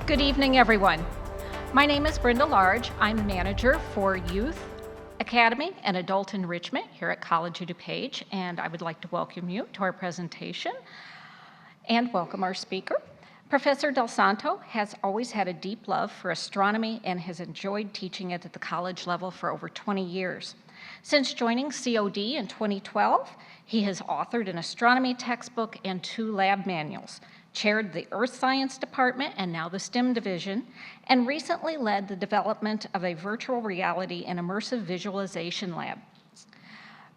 Good evening, everyone. My name is Brenda Large. I'm manager for Youth Academy and Adult Enrichment here at College of DuPage, and I would like to welcome you to our presentation and welcome our speaker. Professor DalSanto has always had a deep love for astronomy and has enjoyed teaching it at the college level for over 20 years. Since joining COD in 2012, he has authored an astronomy textbook and 2 lab manuals, chaired the Earth Science Department and now the STEM division, and recently led the development of a virtual reality and immersive visualization lab.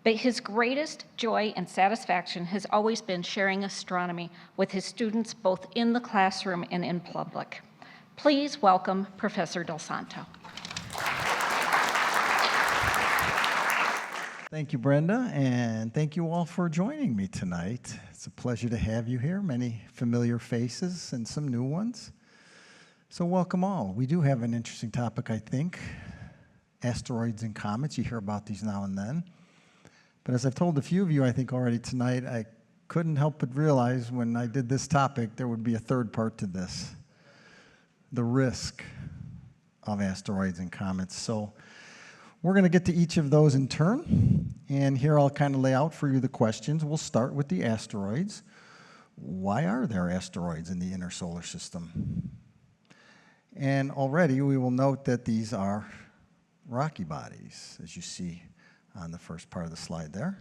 But his greatest joy and satisfaction has always been sharing astronomy with his students both in the classroom and in public. Please welcome Professor DalSanto. Thank you, Brenda, and thank you all for joining me tonight. It's a pleasure to have you here, many familiar faces and some new ones. So welcome all. We do have an interesting topic, I think, asteroids and comets. You hear about these now and then. But as I've told a few of you, I think already tonight, I couldn't help but realize when I did this topic, there would be a third part to this, the risk of asteroids and comets. So we're going to get to each of those in turn, and here I'll kind of lay out for you the questions. We'll start with the asteroids. Why are there asteroids in the inner solar system? And already we will note that these are rocky bodies, as you see on the first part of the slide there.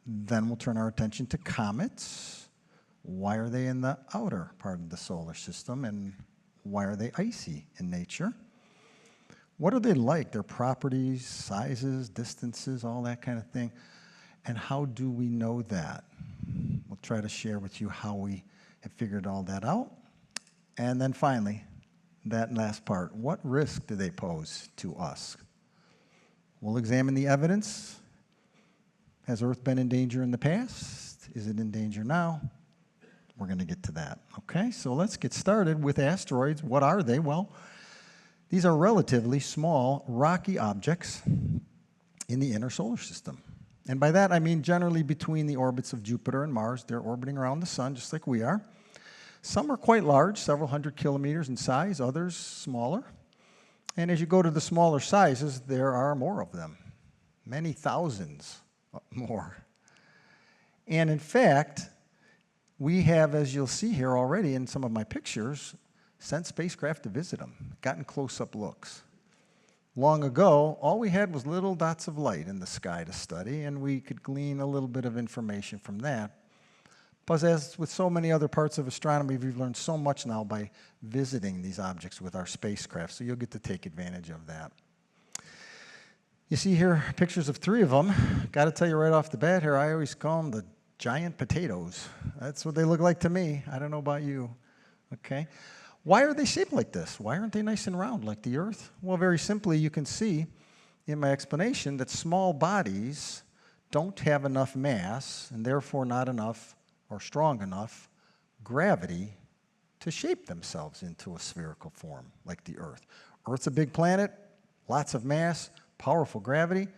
Then we'll turn our attention to comets. Why are they in the outer part of the solar system, and why are they icy in nature? What are they like? Their properties, sizes, distances, all that kind of thing. And how do we know that? We'll try to share with you how we have figured all that out. And then finally, that last part, what risk do they pose to us? We'll examine the evidence. Has Earth been in danger in the past? Is it in danger now? We're going to get to that. Okay, so let's get started with asteroids. What are they? Well, these are relatively small, rocky objects in the inner solar system. And by that, I mean generally between the orbits of Jupiter and Mars. They're orbiting around the sun, just like we are. Some are quite large, several hundred kilometers in size, others smaller. And as you go to the smaller sizes, there are more of them, many thousands more. And in fact, we have, as you'll see here already in some of my pictures, sent spacecraft to visit them, gotten close-up looks. Long ago, all we had was little dots of light in the sky to study, and we could glean a little bit of information from that. But as with so many other parts of astronomy, we've learned so much now by visiting these objects with our spacecraft, so you'll get to take advantage of that. You see here pictures of 3 of them. Got to tell you right off the bat here, I always call them the giant potatoes. That's what they look like to me. I don't know about you. Okay. Why are they shaped like this? Why aren't they nice and round like the Earth? Well, very simply, you can see in my explanation that small bodies don't have enough mass and therefore not enough or strong enough gravity to shape themselves into a spherical form like the Earth. Earth's a big planet, lots of mass, powerful gravity,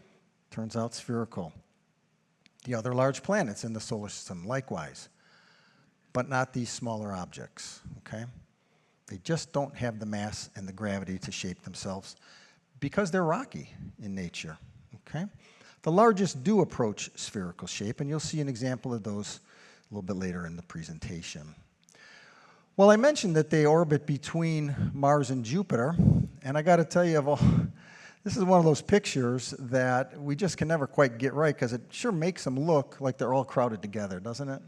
turns out spherical. The other large planets in the solar system, likewise, but not these smaller objects, okay? They just don't have the mass and the gravity to shape themselves because they're rocky in nature, okay? The largest do approach spherical shape, and you'll see an example of those a little bit later in the presentation. Well, I mentioned that they orbit between Mars and Jupiter, and I got to tell you, this is one of those pictures that we just can never quite get right because it sure makes them look like they're all crowded together, doesn't it?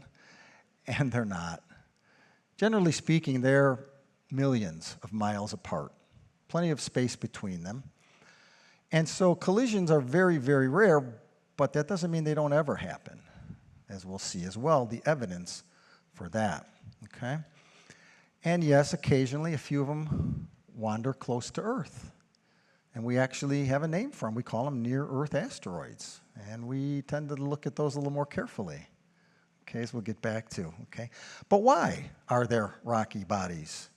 And they're not. Generally speaking, they're millions of miles apart, plenty of space between them. And so collisions are very, very rare, but that doesn't mean they don't ever happen, as we'll see as well, the evidence for that, okay? And yes, occasionally a few of them wander close to Earth. And we actually have a name for them. We call them near-Earth asteroids. And we tend to look at those a little more carefully, okay, as we'll get back to, okay? But why are there rocky bodies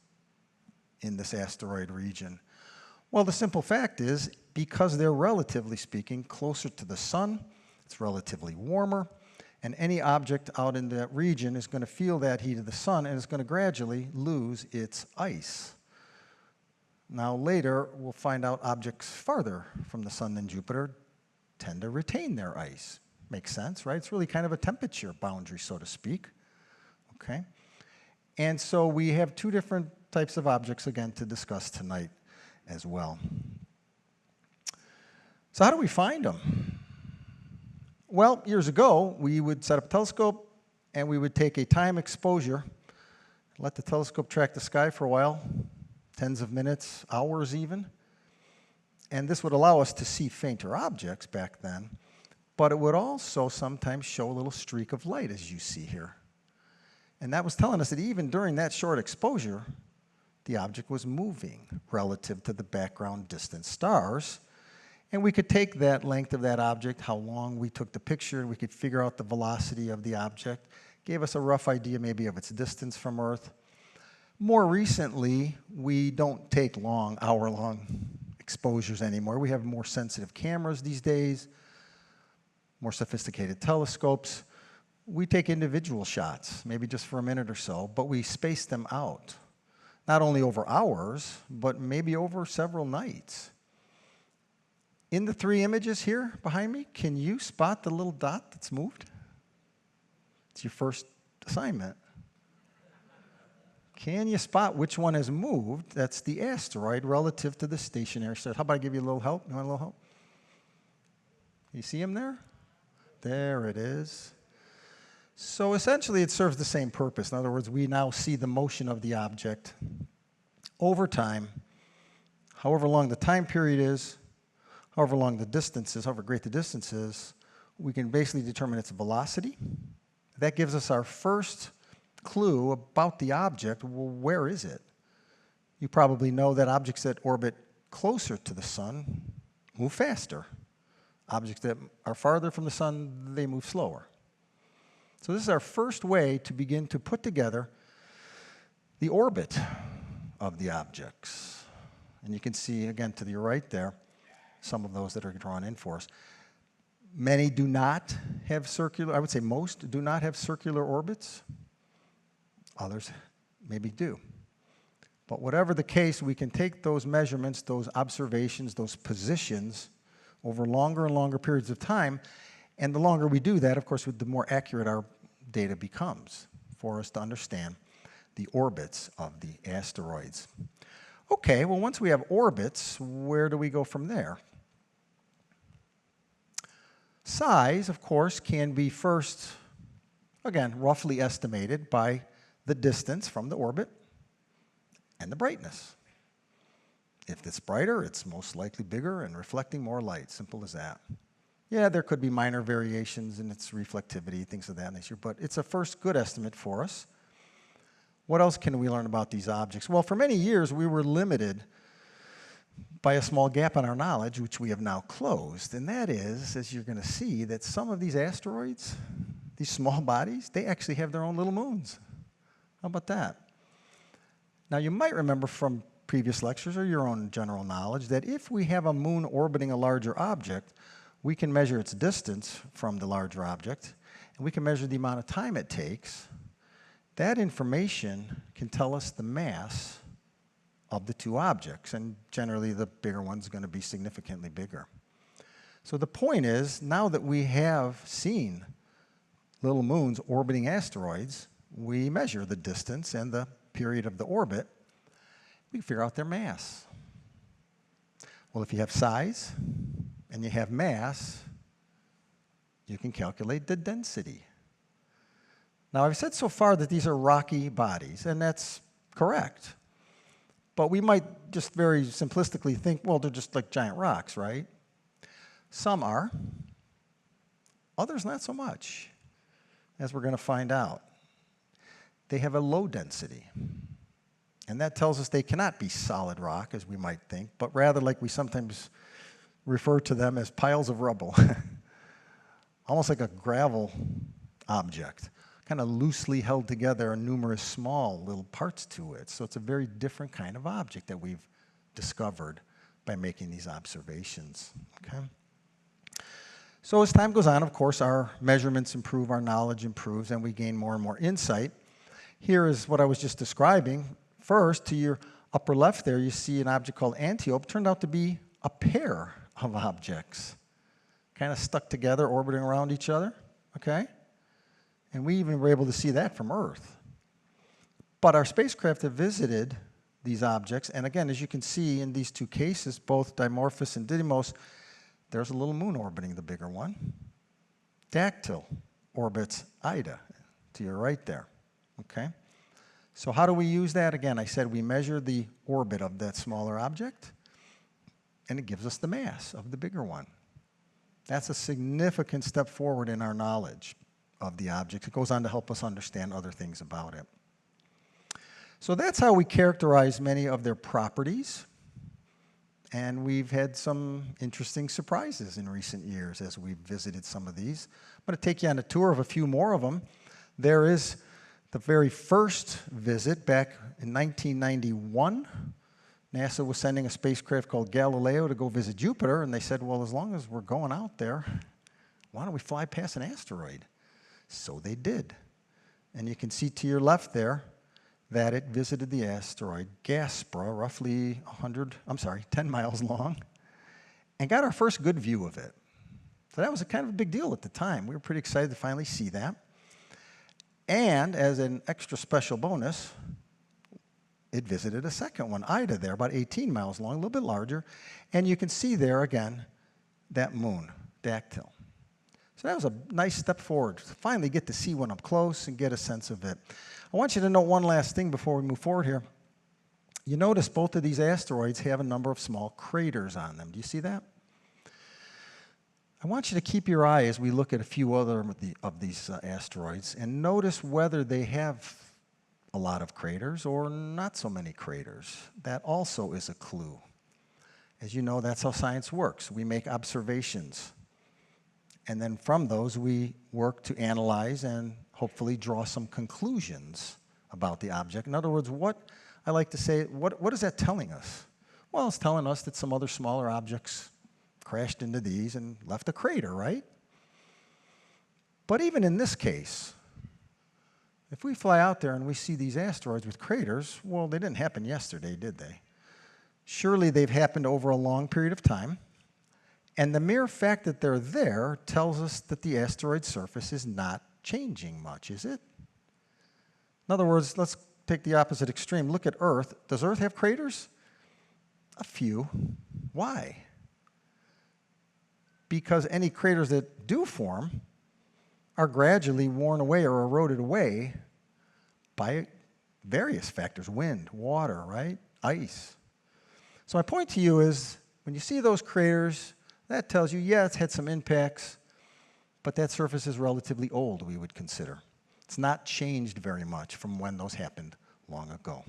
in this asteroid region? Well, the simple fact is because they're relatively speaking closer to the sun, it's relatively warmer, and any object out in that region is going to feel that heat of the sun and is going to gradually lose its ice. Now later, we'll find out objects farther from the sun than Jupiter tend to retain their ice. Makes sense, right? It's really kind of a temperature boundary, so to speak. Okay? And so we have two different types of objects, again, to discuss tonight as well. So how do we find them? Well, years ago, we would set up a telescope, and we would take a time exposure, let the telescope track the sky for a while, tens of minutes, hours even. And this would allow us to see fainter objects back then, but it would also sometimes show a little streak of light, as you see here. And that was telling us that even during that short exposure, the object was moving relative to the background distant stars. And we could take that length of that object, how long we took the picture, and we could figure out the velocity of the object. Gave us a rough idea maybe of its distance from Earth. More recently, we don't take long, hour-long exposures anymore. We have more sensitive cameras these days, more sophisticated telescopes. We take individual shots, maybe just for a minute or so, but we space them out, not only over hours, but maybe over several nights. In the three images here behind me, can you spot the little dot that's moved? It's your first assignment. Can you spot which one has moved? That's the asteroid relative to the stationary star. How about I give you a little help? You want a little help? You see him there? There it is. So essentially it serves the same purpose. In other words, we now see the motion of the object over time, however long the time period is, however long the distance is, however great the distance is, we can basically determine its velocity. That gives us our first clue about the object. Well, where is it? You probably know that objects that orbit closer to the sun move faster. Objects that are farther from the sun, they move slower. So this is our first way to begin to put together the orbit of the objects. And you can see, again, to the right there, some of those that are drawn in for us. Many do not have circular, I would say most do not have circular orbits. Others maybe do. But whatever the case, we can take those measurements, those observations, those positions over longer and longer periods of time. And the longer we do that, of course, the more accurate our data becomes for us to understand the orbits of the asteroids. Okay, well, once we have orbits, where do we go from there? Size, of course, can be first, again, roughly estimated by the distance from the orbit and the brightness. If it's brighter, it's most likely bigger and reflecting more light. Simple as that. Yeah, there could be minor variations in its reflectivity, things of that nature, but it's a first good estimate for us. What else can we learn about these objects? Well, for many years, we were limited by a small gap in our knowledge, which we have now closed, and that is, as you're going to see, that some of these asteroids, these small bodies, they actually have their own little moons. How about that? Now, you might remember from previous lectures or your own general knowledge that if we have a moon orbiting a larger object, we can measure its distance from the larger object, and we can measure the amount of time it takes. That information can tell us the mass of the two objects, and generally the bigger one's going to be significantly bigger. So the point is, now that we have seen little moons orbiting asteroids, we measure the distance and the period of the orbit. We can figure out their mass. Well, if you have size and you have mass, you can calculate the density. Now, I've said so far that these are rocky bodies, and that's correct. But we might just very simplistically think, well, they're just like giant rocks, right? Some are. Others not so much, as we're going to find out. They have a low density. And that tells us they cannot be solid rock, as we might think, but rather like we sometimes refer to them as piles of rubble. Almost like a gravel object, kind of loosely held together and numerous small little parts to it. So it's a very different kind of object that we've discovered by making these observations. Okay? So as time goes on, of course, our measurements improve, our knowledge improves, and we gain more and more insight. Here is what I was just describing. First, to your Upper left there, you see an object called Antiope. Turned out to be a pair of objects, kind of stuck together, orbiting around each other, okay? And we even were able to see that from Earth. But our spacecraft have visited these objects, and again, as you can see in these two cases, both Dimorphos and Didymos, there's a little moon orbiting the bigger one. Dactyl orbits Ida, to your right there, okay? So how do we use that? Again, I said we measure the orbit of that smaller object, and it gives us the mass of the bigger one. That's a significant step forward in our knowledge of the object. It goes on to help us understand other things about it. So that's how we characterize many of their properties. And we've had some interesting surprises in recent years as we've visited some of these. I'm going to take you on a tour of a few more of them. There is the very first visit back in 1991. NASA was sending a spacecraft called Galileo to go visit Jupiter, and they said, well, as long as we're going out there, why don't we fly past an asteroid? So they did. And you can see to your left there that it visited the asteroid Gaspra, roughly 10 miles long, and got our first good view of it. So that was a kind of a big deal at the time. We were pretty excited to finally see that. And as an extra special bonus, it visited a second one, Ida there, about 18 miles long, a little bit larger. And you can see there again that moon, Dactyl. So that was a nice step forward to finally get to see one up close and get a sense of it. I want you to note one last thing before we move forward here. You notice both of these asteroids have a number of small craters on them. Do you see that? I want you to keep your eye as we look at a few other of these asteroids and notice whether they have a lot of craters or not so many craters. That also is a clue. As you know, that's how science works. We make observations, and then from those we work to analyze and hopefully draw some conclusions about the object. In other words, what I like to say, what is that telling us? Well, it's telling us that some other smaller objects crashed into these and left a crater, right? But even in this case, if we fly out there and we see these asteroids with craters, well, they didn't happen yesterday, did they? Surely they've happened over a long period of time. And the mere fact that they're there tells us that the asteroid surface is not changing much, is it? In other words, let's take the opposite extreme. Look at Earth. Does Earth have craters? A few. Why? Because any craters that do form are gradually worn away or eroded away by various factors: wind, water, right? Ice. So my point to you is, when you see those craters, that tells you, yeah, it's had some impacts, but that surface is relatively old, we would consider. It's not changed very much from when those happened long ago.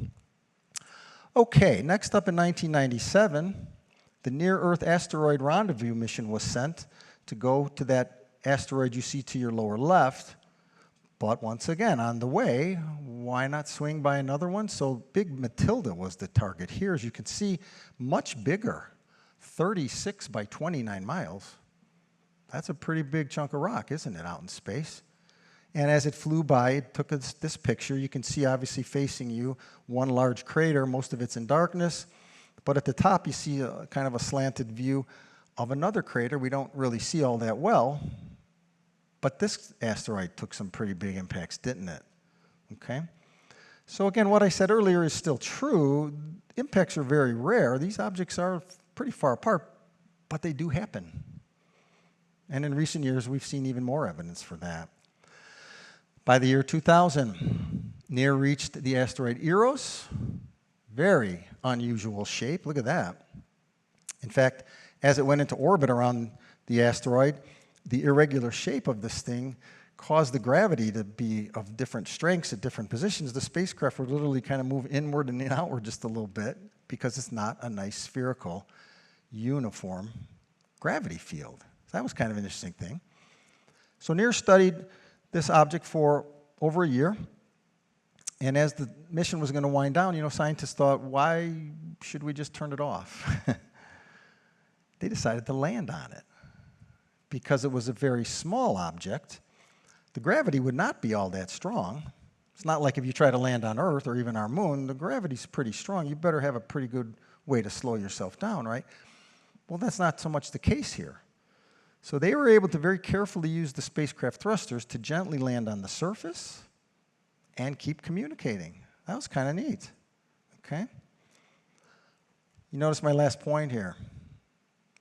Okay, next up in 1997, the Near-Earth Asteroid Rendezvous mission was sent to go to that asteroid you see to your lower left. But once again, on the way, why not swing by another one? So Big Matilda was the target here. As you can see, much bigger, 36 by 29 miles. That's a pretty big chunk of rock, isn't it, out in space? And as it flew by, it took us this picture. You can see, obviously, facing you, one large crater. Most of it's in darkness. But at the top, you see a kind of a slanted view of another crater. We don't really see all that well. But this asteroid took some pretty big impacts, didn't it? Okay? So again, what I said earlier is still true. Impacts are very rare. These objects are pretty far apart, but they do happen. And in recent years, we've seen even more evidence for that. By the year 2000, NEAR reached the asteroid Eros. Very unusual shape. Look at that. In fact, as it went into orbit around the asteroid, the irregular shape of this thing caused the gravity to be of different strengths at different positions. The spacecraft would literally kind of move inward and outward just a little bit because it's not a nice spherical, uniform gravity field. So that was kind of an interesting thing. So NEAR studied this object for over a year. And as the mission was going to wind down, scientists thought, why should we just turn it off? They decided to land on it. Because it was a very small object, the gravity would not be all that strong. It's not like if you try to land on Earth or even our moon, the gravity's pretty strong. You better have a pretty good way to slow yourself down, right? Well, that's not so much the case here. So they were able to very carefully use the spacecraft thrusters to gently land on the surface and keep communicating. That was kind of neat, okay? You notice my last point here.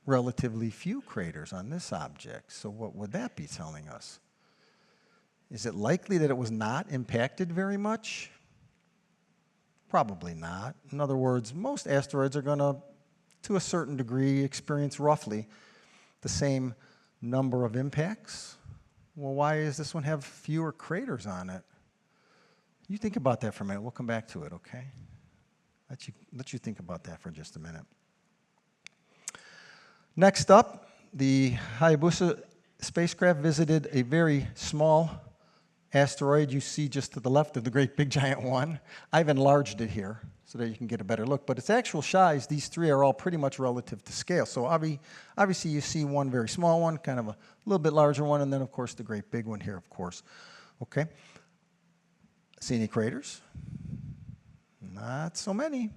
Relatively few craters on this object. So what would that be telling us? Is it likely that it was not impacted very much? Probably not. In other words, most asteroids are going to a certain degree, experience roughly the same number of impacts. Well, why does this one have fewer craters on it? You think about that for a minute. We'll come back to it, okay? Let you think about that for just a minute. Next up, the Hayabusa spacecraft visited a very small asteroid you see just to the left of the great big giant one. I've enlarged it here so that you can get a better look. But its actual size, these three are all pretty much relative to scale. So obviously you see one very small one, kind of a little bit larger one, and then of course the great big one here, of course. Okay. See any craters? Not so many.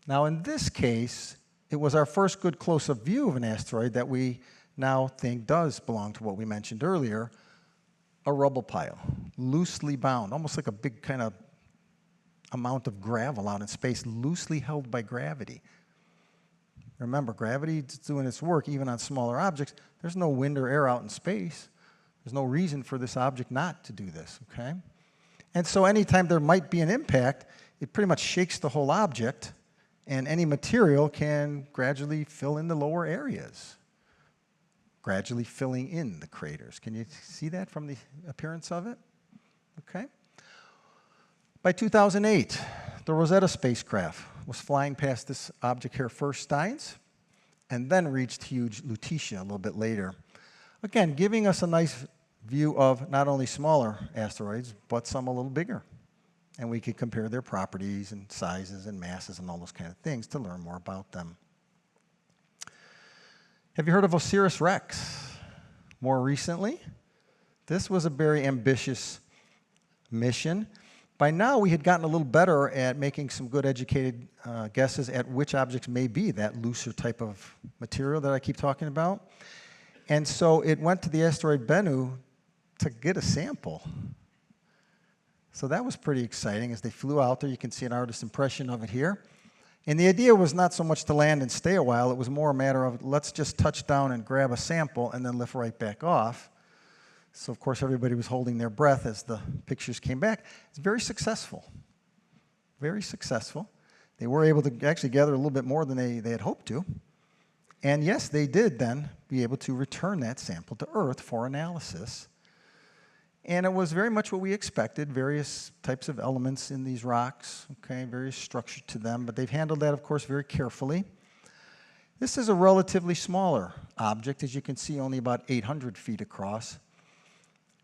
Now in this case, it was our first good close-up view of an asteroid that we now think does belong to what we mentioned earlier, a rubble pile, loosely bound, almost like a big kind of amount of gravel out in space, loosely held by gravity. Remember, gravity is doing its work even on smaller objects. There's no wind or air out in space. There's no reason for this object not to do this, okay? And so anytime there might be an impact, it pretty much shakes the whole object, and any material can gradually fill in the lower areas, gradually filling in the craters. Can you see that from the appearance of it? Okay. By 2008, the Rosetta spacecraft was flying past this object here first, Steins, and then reached huge Lutetia a little bit later. Again, giving us a nice view of not only smaller asteroids, but some a little bigger. And we could compare their properties and sizes and masses and all those kind of things to learn more about them. Have you heard of OSIRIS-REx? More recently, this was a very ambitious mission. By now, we had gotten a little better at making some good educated guesses at which objects may be that looser type of material that I keep talking about. And so it went to the asteroid Bennu to get a sample. So that was pretty exciting. As they flew out there, you can see an artist's impression of it here. And the idea was not so much to land and stay a while. It was more a matter of let's just touch down and grab a sample and then lift right back off. So, of course, everybody was holding their breath as the pictures came back. It's very successful. Very successful. They were able to actually gather a little bit more than they had hoped to. And yes, they did then be able to return that sample to Earth for analysis. And it was very much what we expected, various types of elements in these rocks, okay, various structure to them, but they've handled that, of course, very carefully. This is a relatively smaller object, as you can see, only about 800 feet across.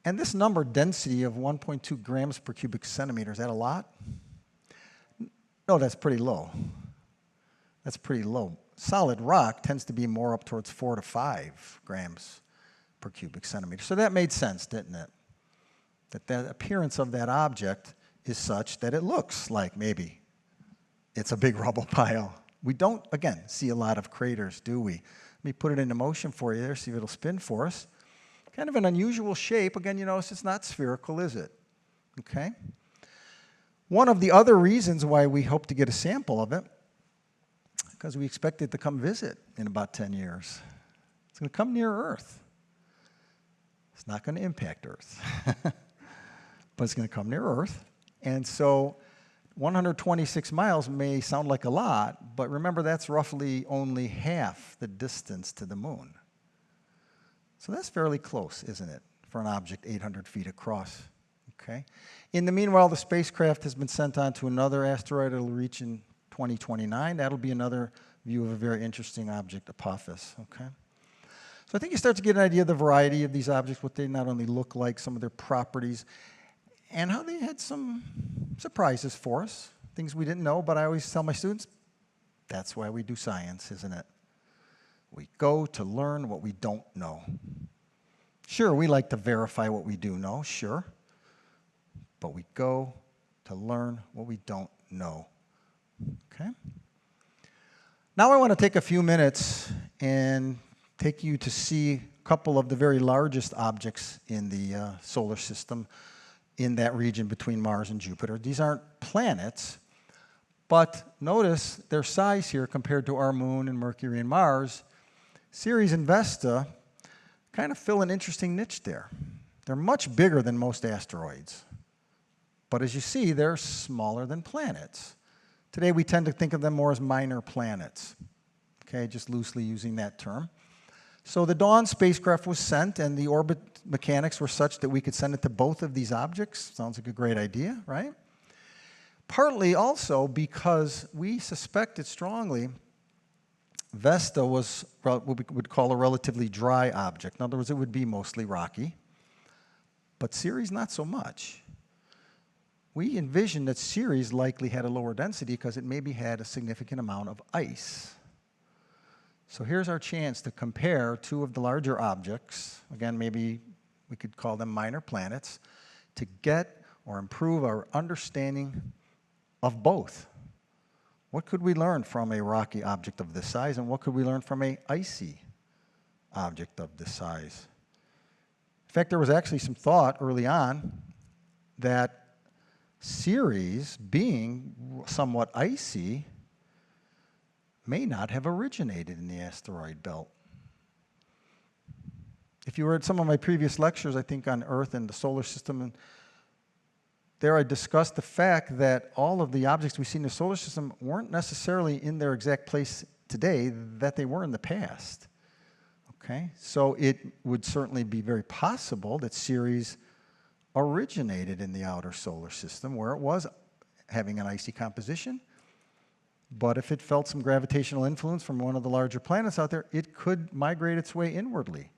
And this number, density of 1.2 grams per cubic centimeter, is that a lot? No, that's pretty low. That's pretty low. Solid rock tends to be more up towards 4 to 5 grams per cubic centimeter. So that made sense, didn't it? That the appearance of that object is such that it looks like maybe it's a big rubble pile. We don't, again, see a lot of craters, do we? Let me put it into motion for you there, see if it'll spin for us. Kind of an unusual shape. Again, you notice it's not spherical, is it? Okay? One of the other reasons why we hope to get a sample of it, because we expect it to come visit in about 10 years. It's going to come near Earth. It's not going to impact Earth. But it's going to come near Earth. And so 126 miles may sound like a lot, but remember that's roughly only half the distance to the moon. So that's fairly close, isn't it, for an object 800 feet across? Okay. In the meanwhile, the spacecraft has been sent on to another asteroid. It'll reach in 2029. That'll be another view of a very interesting object, Apophis. Okay. So I think you start to get an idea of the variety of these objects, what they not only look like, some of their properties, and how they had some surprises for us, things we didn't know. But I always tell my students, that's why we do science, isn't it? We go to learn what we don't know. Sure, we like to verify what we do know, sure. but we go to learn what we don't know. Okay? Now I want to take a few minutes and take you to see a couple of the very largest objects in the solar system in that region between Mars and Jupiter. These aren't planets, but notice their size here compared to our Moon and Mercury and Mars. Ceres and Vesta kind of fill an interesting niche there. They're much bigger than most asteroids, but as you see, they're smaller than planets. Today we tend to think of them more as minor planets, okay, just loosely using that term. So the Dawn spacecraft was sent, and the orbit mechanics were such that we could send it to both of these objects. Sounds like a great idea, right? Partly also because we suspected strongly Vesta was what we would call a relatively dry object. In other words, it would be mostly rocky, but Ceres not so much. We envisioned that Ceres likely had a lower density because it maybe had a significant amount of ice. So here's our chance to compare two of the larger objects, again, maybe we could call them minor planets, to get or improve our understanding of both. What could we learn from a rocky object of this size, and what could we learn from an icy object of this size? In fact, there was actually some thought early on that Ceres, being somewhat icy, may not have originated in the asteroid belt. If you were at some of my previous lectures, I think on Earth and the solar system, and there I discussed the fact that all of the objects we see in the solar system weren't necessarily in their exact place today that they were in the past. Okay? So it would certainly be very possible that Ceres originated in the outer solar system where it was having an icy composition. But if it felt some gravitational influence from one of the larger planets out there, it could migrate its way inwardly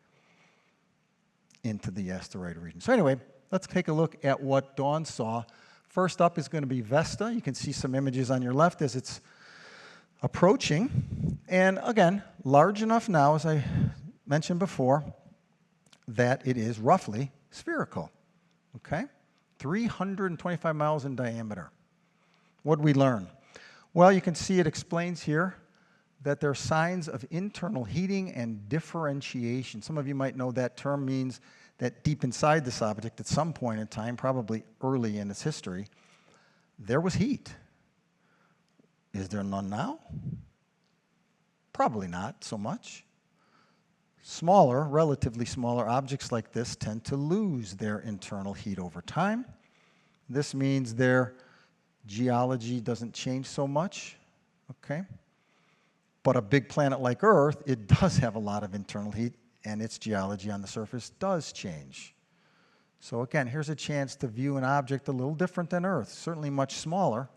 into the asteroid region. So anyway, let's take a look at what Dawn saw. First up is going to be Vesta. You can see some images on your left as it's approaching. And again, large enough now, as I mentioned before, that it is roughly spherical. Okay? 325 miles in diameter. What did we learn? Well, you can see it explains here that there are signs of internal heating and differentiation. Some of you might know that term means that deep inside this object at some point in time, probably early in its history, there was heat. Is there none now? Probably not so much. Smaller, relatively smaller objects like this tend to lose their internal heat over time. This means their geology doesn't change so much, okay? But a big planet like Earth, it does have a lot of internal heat, and its geology on the surface does change. So again, here's a chance to view an object a little different than Earth, certainly much smaller,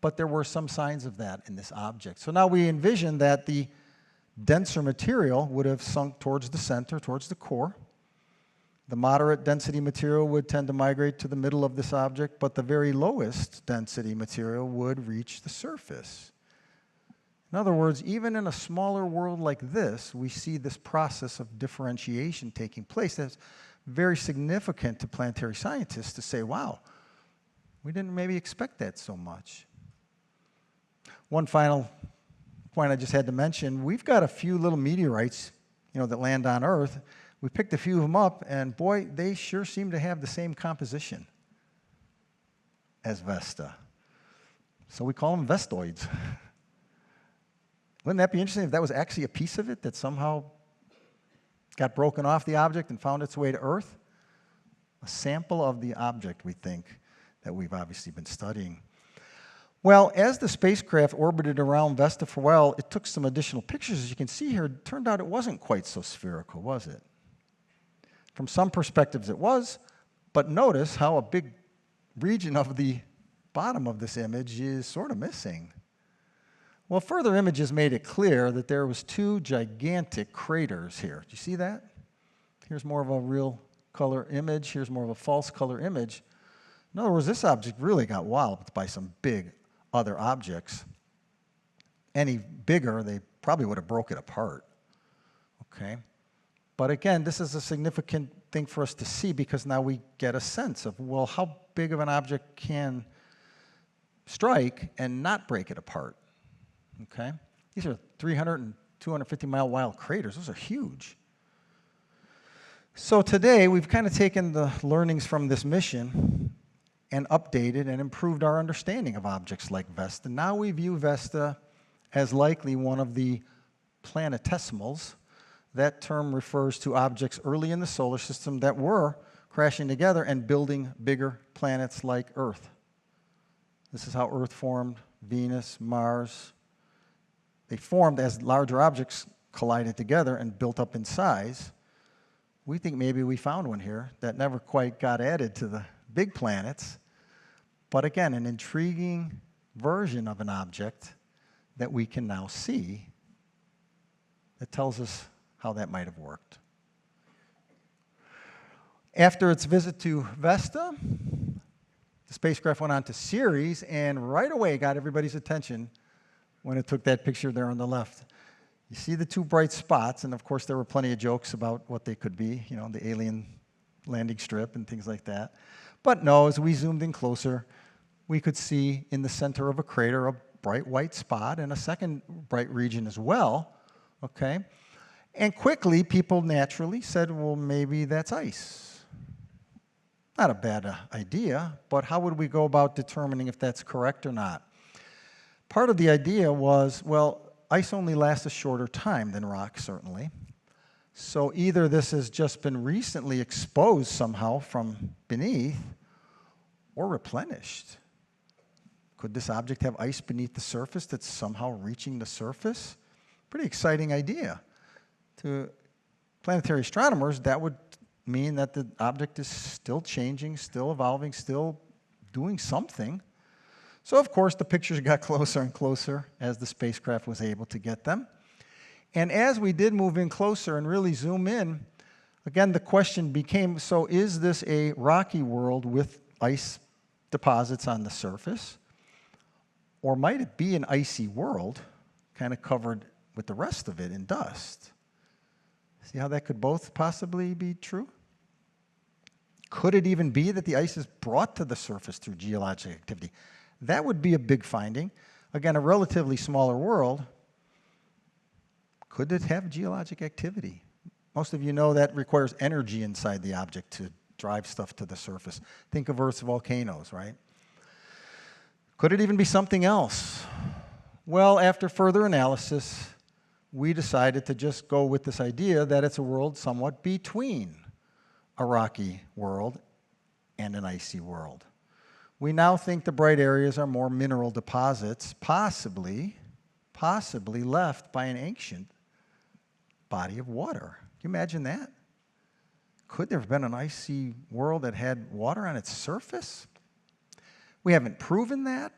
but there were some signs of that in this object. So now we envision that the denser material would have sunk towards the center, towards the core. The moderate density material would tend to migrate to the middle of this object, but the very lowest density material would reach the surface. In other words, even in a smaller world like this, we see this process of differentiation taking place. That's very significant to planetary scientists to say, wow, we didn't maybe expect that so much. One final point I just had to mention, we've got a few little meteorites, that land on Earth. We picked a few of them up, and boy, they sure seem to have the same composition as Vesta. So we call them Vestoids. Wouldn't that be interesting if that was actually a piece of it that somehow got broken off the object and found its way to Earth? A sample of the object, we think, that we've obviously been studying. Well, as the spacecraft orbited around Vesta for a while, it took some additional pictures. As you can see here, it turned out it wasn't quite so spherical, was it? From some perspectives it was, but notice how a big region of the bottom of this image is sort of missing. Well, further images made it clear that there was two gigantic craters here. Do you see that? Here's more of a real color image. Here's more of a false color image. In other words, this object really got walloped by some big other objects. Any bigger, they probably would have broke it apart. Okay? But again, this is a significant thing for us to see because now we get a sense of, well, how big of an object can strike and not break it apart, okay? These are 300 and 250-mile wide craters. Those are huge. So today, we've kind of taken the learnings from this mission and updated and improved our understanding of objects like Vesta. Now we view Vesta as likely one of the planetesimals. That term refers to objects early in the solar system that were crashing together and building bigger planets like Earth. This is how Earth formed, Venus, Mars. They formed as larger objects collided together and built up in size. We think maybe we found one here that never quite got added to the big planets, but again, an intriguing version of an object that we can now see that tells us how that might have worked. After its visit to Vesta, the spacecraft went on to Ceres and right away got everybody's attention when it took that picture there on the left. You see the two bright spots, and of course there were plenty of jokes about what they could be, you know, the alien landing strip and things like that. But no, as we zoomed in closer, we could see in the center of a crater a bright white spot and a second bright region as well, okay? And quickly, people naturally said, well, maybe that's ice. Not a bad idea, but how would we go about determining if that's correct or not? Part of the idea was, well, ice only lasts a shorter time than rock, certainly. So either this has just been recently exposed somehow from beneath or replenished. Could this object have ice beneath the surface that's somehow reaching the surface? Pretty exciting idea. To planetary astronomers, that would mean that the object is still changing, still evolving, still doing something. So, of course, the pictures got closer and closer as the spacecraft was able to get them. And as we did move in closer and really zoom in, again, the question became, so is this a rocky world with ice deposits on the surface? Or might it be an icy world, kind of covered with the rest of it in dust? See how that could both possibly be true? Could it even be that the ice is brought to the surface through geologic activity? That would be a big finding. Again, a relatively smaller world. Could it have geologic activity? Most of you know that requires energy inside the object to drive stuff to the surface. Think of Earth's volcanoes, right? Could it even be something else? Well, after further analysis, we decided to just go with this idea that it's a world somewhat between a rocky world and an icy world. We now think the bright areas are more mineral deposits, possibly left by an ancient body of water. Can you imagine that? Could there have been an icy world that had water on its surface? We haven't proven that,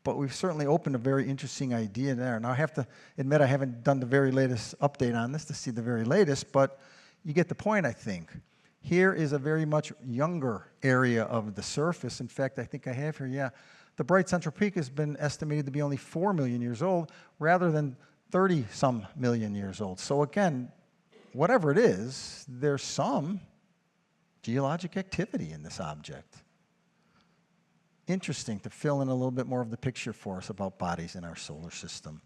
but we've certainly opened a very interesting idea there. Now, I have to admit I haven't done the very latest update on this to see the very latest, but you get the point, I think. Here is a very much younger area of the surface. In fact, I think I have here, yeah, the bright central peak has been estimated to be only 4 million years old rather than 30-some million years old. So again, whatever it is, there's some geologic activity in this object. Interesting to fill in a little bit more of the picture for us about bodies in our solar system.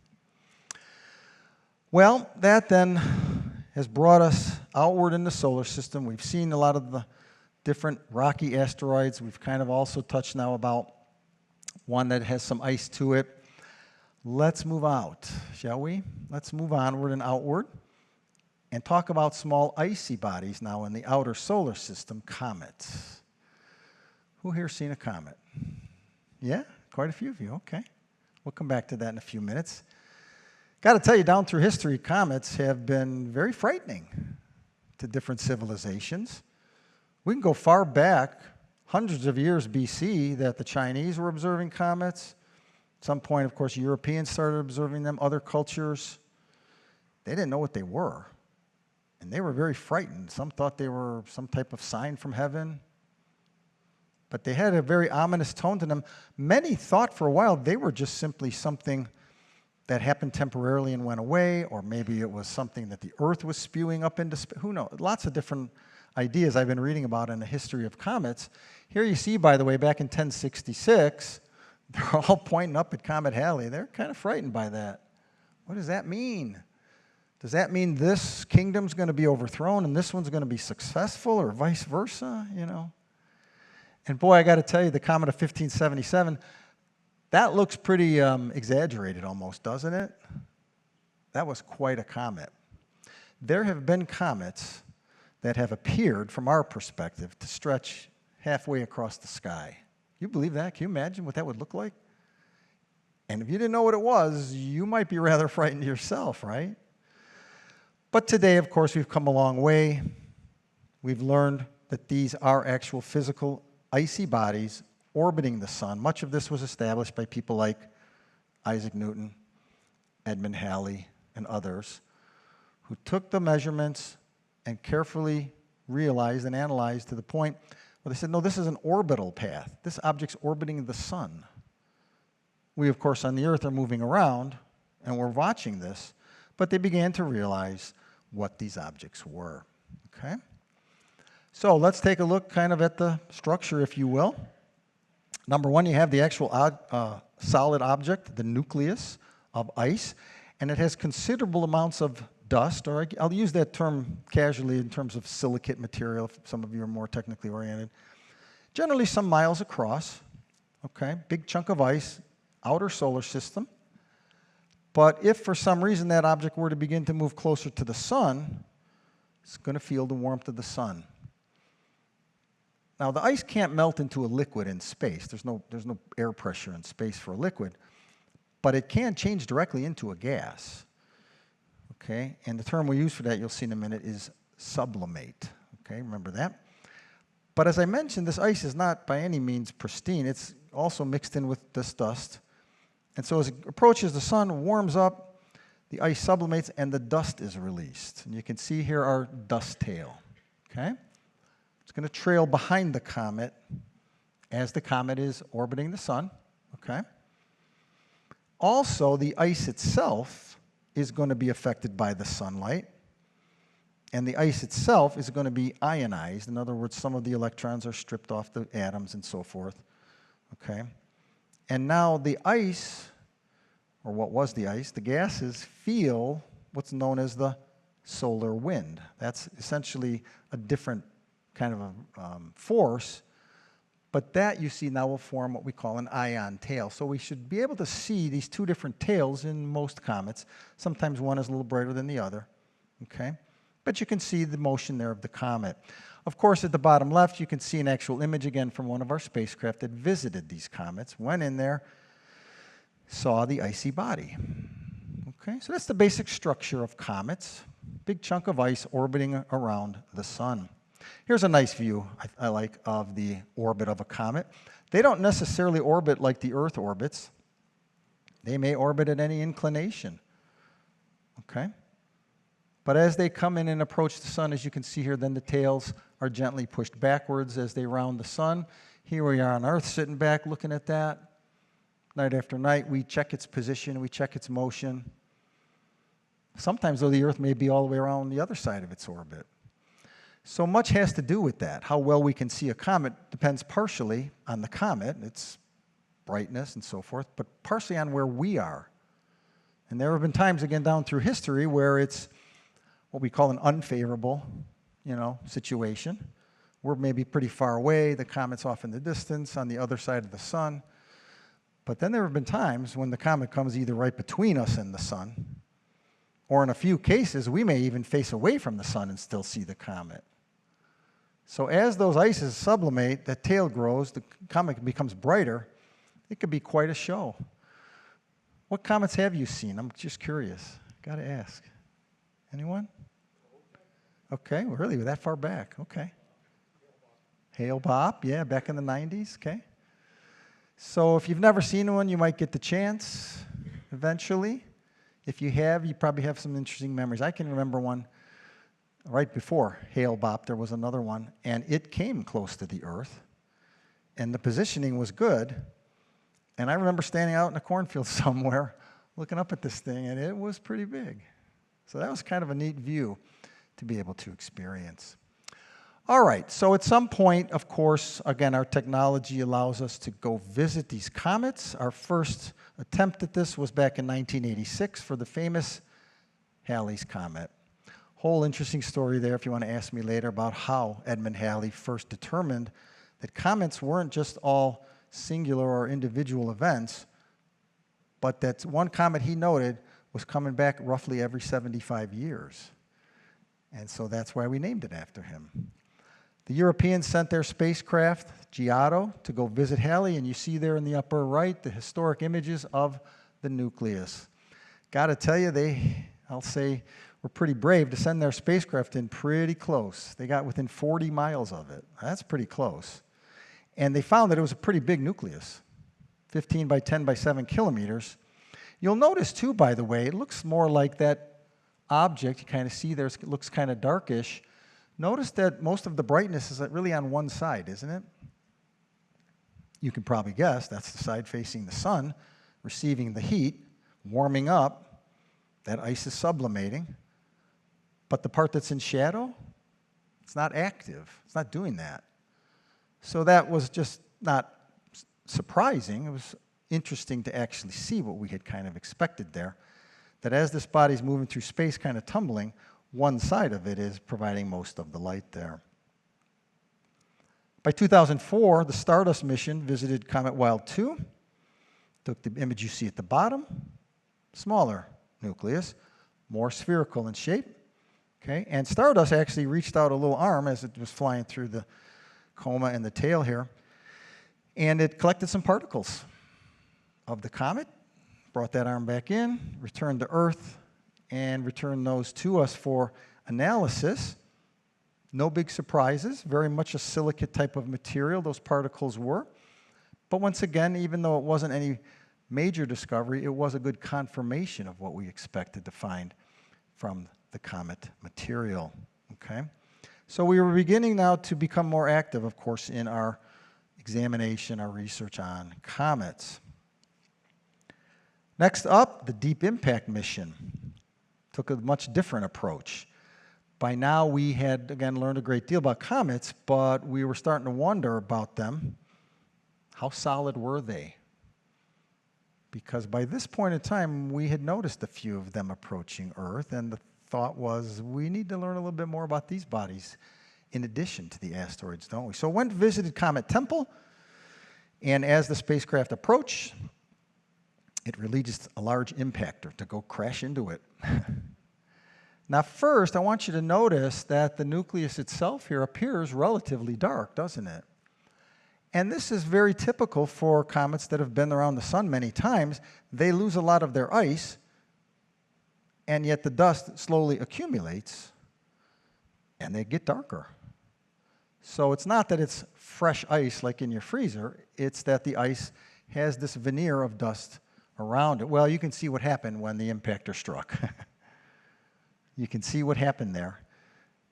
Well, that then has brought us outward in the solar system. We've seen a lot of the different rocky asteroids. We've kind of also touched now about one that has some ice to it. Let's move out, shall we? Let's move onward and outward and talk about small icy bodies now in the outer solar system, comets. Who here's seen a comet? Yeah, quite a few of you, okay. We'll come back to that in a few minutes. Got to tell you, down through history, comets have been very frightening to different civilizations. We can go far back, hundreds of years BC, that the Chinese were observing comets. At some point, of course, Europeans started observing them, other cultures. They didn't know what they were, and they were very frightened. Some thought they were some type of sign from heaven, but they had a very ominous tone to them. Many thought for a while they were just simply something that happened temporarily and went away, or maybe it was something that the Earth was spewing up into space. Who knows? Lots of different ideas I've been reading about in the history of comets. Here you see, by the way, back in 1066, they're all pointing up at Comet Halley. They're kind of frightened by that. What does that mean? Does that mean this kingdom's going to be overthrown and this one's going to be successful, or vice versa, you know? And boy, I got to tell you, the comet of 1577, that looks pretty exaggerated almost, doesn't it? That was quite a comet. There have been comets that have appeared, from our perspective, to stretch halfway across the sky. You believe that? Can you imagine what that would look like? And if you didn't know what it was, you might be rather frightened yourself, right? But today, of course, we've come a long way. We've learned that these are actual physical icy bodies orbiting the sun. Much of this was established by people like Isaac Newton, Edmund Halley, and others, who took the measurements and carefully realized and analyzed to the point where they said, no, this is an orbital path. This object's orbiting the sun. We, of course, on the Earth are moving around, and we're watching this, but they began to realize what these objects were, okay? So let's take a look kind of at the structure, if you will. Number one, you have the actual solid object, the nucleus of ice, and it has considerable amounts of dust, or I'll use that term casually in terms of silicate material, if some of you are more technically oriented. Generally some miles across, okay? Big chunk of ice, outer solar system. But if for some reason that object were to begin to move closer to the sun, it's going to feel the warmth of the sun. Now, the ice can't melt into a liquid in space. There's no air pressure in space for a liquid. But it can change directly into a gas. Okay? And the term we use for that, you'll see in a minute, is sublimate. Okay? Remember that? But as I mentioned, this ice is not by any means pristine. It's also mixed in with this dust. And so as it approaches the sun, warms up, the ice sublimates, and the dust is released. And you can see here our dust tail. Okay? It's going to trail behind the comet as the comet is orbiting the sun. Okay? Also, the ice itself is going to be affected by the sunlight. And the ice itself is going to be ionized. In other words, some of the electrons are stripped off the atoms and so forth. Okay? And now the ice, or what was the ice, the gases feel what's known as the solar wind. That's essentially a different kind of a force, but that you see now will form what we call an ion tail. So we should be able to see these two different tails in most comets. Sometimes one is a little brighter than the other, okay? But you can see the motion there of the comet. Of course, at the bottom left, you can see an actual image again from one of our spacecraft that visited these comets, went in there, saw the icy body. Okay, so that's the basic structure of comets. Big chunk of ice orbiting around the sun. Here's a nice view I like of the orbit of a comet. They don't necessarily orbit like the Earth orbits. They may orbit at any inclination. Okay? But as they come in and approach the sun, as you can see here, then the tails are gently pushed backwards as they round the sun. Here we are on Earth sitting back looking at that. Night after night, we check its position, we check its motion. Sometimes, though, the Earth may be all the way around the other side of its orbit. So much has to do with that. How well we can see a comet depends partially on the comet, its brightness and so forth, but partially on where we are. And there have been times, again, down through history where it's what we call an unfavorable, situation. We're maybe pretty far away, the comet's off in the distance on the other side of the sun. But then there have been times when the comet comes either right between us and the sun, or in a few cases, we may even face away from the sun and still see the comet. So as those ices sublimate, that tail grows, the comet becomes brighter. It could be quite a show. What comets have you seen? I'm just curious. Got to ask. Anyone? Okay, well, really, we're that far back. Okay. Hale-Bopp, yeah, back in the 90s. Okay. So if you've never seen one, you might get the chance eventually. If you have, you probably have some interesting memories. I can remember one right before Hale-Bopp. There was another one, and it came close to the Earth, and the positioning was good. And I remember standing out in a cornfield somewhere looking up at this thing, and it was pretty big. So that was kind of a neat view to be able to experience. All right, so at some point, of course, again, our technology allows us to go visit these comets. Our first attempt at this was back in 1986 for the famous Halley's Comet. Whole interesting story there if you want to ask me later about how Edmund Halley first determined that comets weren't just all singular or individual events, but that one comet he noted was coming back roughly every 75 years. And so that's why we named it after him. The Europeans sent their spacecraft, Giotto, to go visit Halley, and you see there in the upper right the historic images of the nucleus. Got to tell you, I'll say, were pretty brave to send their spacecraft in pretty close. They got within 40 miles of it. That's pretty close. And they found that it was a pretty big nucleus, 15 by 10 by 7 kilometers. You'll notice, too, by the way, it looks more like that object you kind of see there. It looks kind of darkish. Notice that most of the brightness is really on one side, isn't it? You can probably guess that's the side facing the sun, receiving the heat, warming up. That ice is sublimating. But the part that's in shadow, it's not active. It's not doing that. So that was just not surprising. It was interesting to actually see what we had kind of expected there, that as this body's moving through space, kind of tumbling, one side of it is providing most of the light there. By 2004, the Stardust mission visited Comet Wild 2, took the image you see at the bottom, smaller nucleus, more spherical in shape. Okay, and Stardust actually reached out a little arm as it was flying through the coma and the tail here, and it collected some particles of the comet, brought that arm back in, returned to Earth, and returned those to us for analysis. No big surprises, very much a silicate type of material those particles were. But once again, even though it wasn't any major discovery, it was a good confirmation of what we expected to find from the comet material. Okay? So we were beginning now to become more active, of course, in our examination, our research on comets. Next up, the Deep Impact mission took a much different approach. By now, we had, again, learned a great deal about comets, but we were starting to wonder about them. How solid were they? Because by this point in time, we had noticed a few of them approaching Earth, and the thought was, we need to learn a little bit more about these bodies in addition to the asteroids, don't we? So I went and visited Comet Temple, and as the spacecraft approached, it released a large impactor to go crash into it. Now first, I want you to notice that the nucleus itself here appears relatively dark, doesn't it? And this is very typical for comets that have been around the sun many times. They lose a lot of their ice, and yet the dust slowly accumulates, and they get darker. So it's not that it's fresh ice like in your freezer, it's that the ice has this veneer of dust around it. Well, you can see what happened when the impactor struck. You can see what happened there.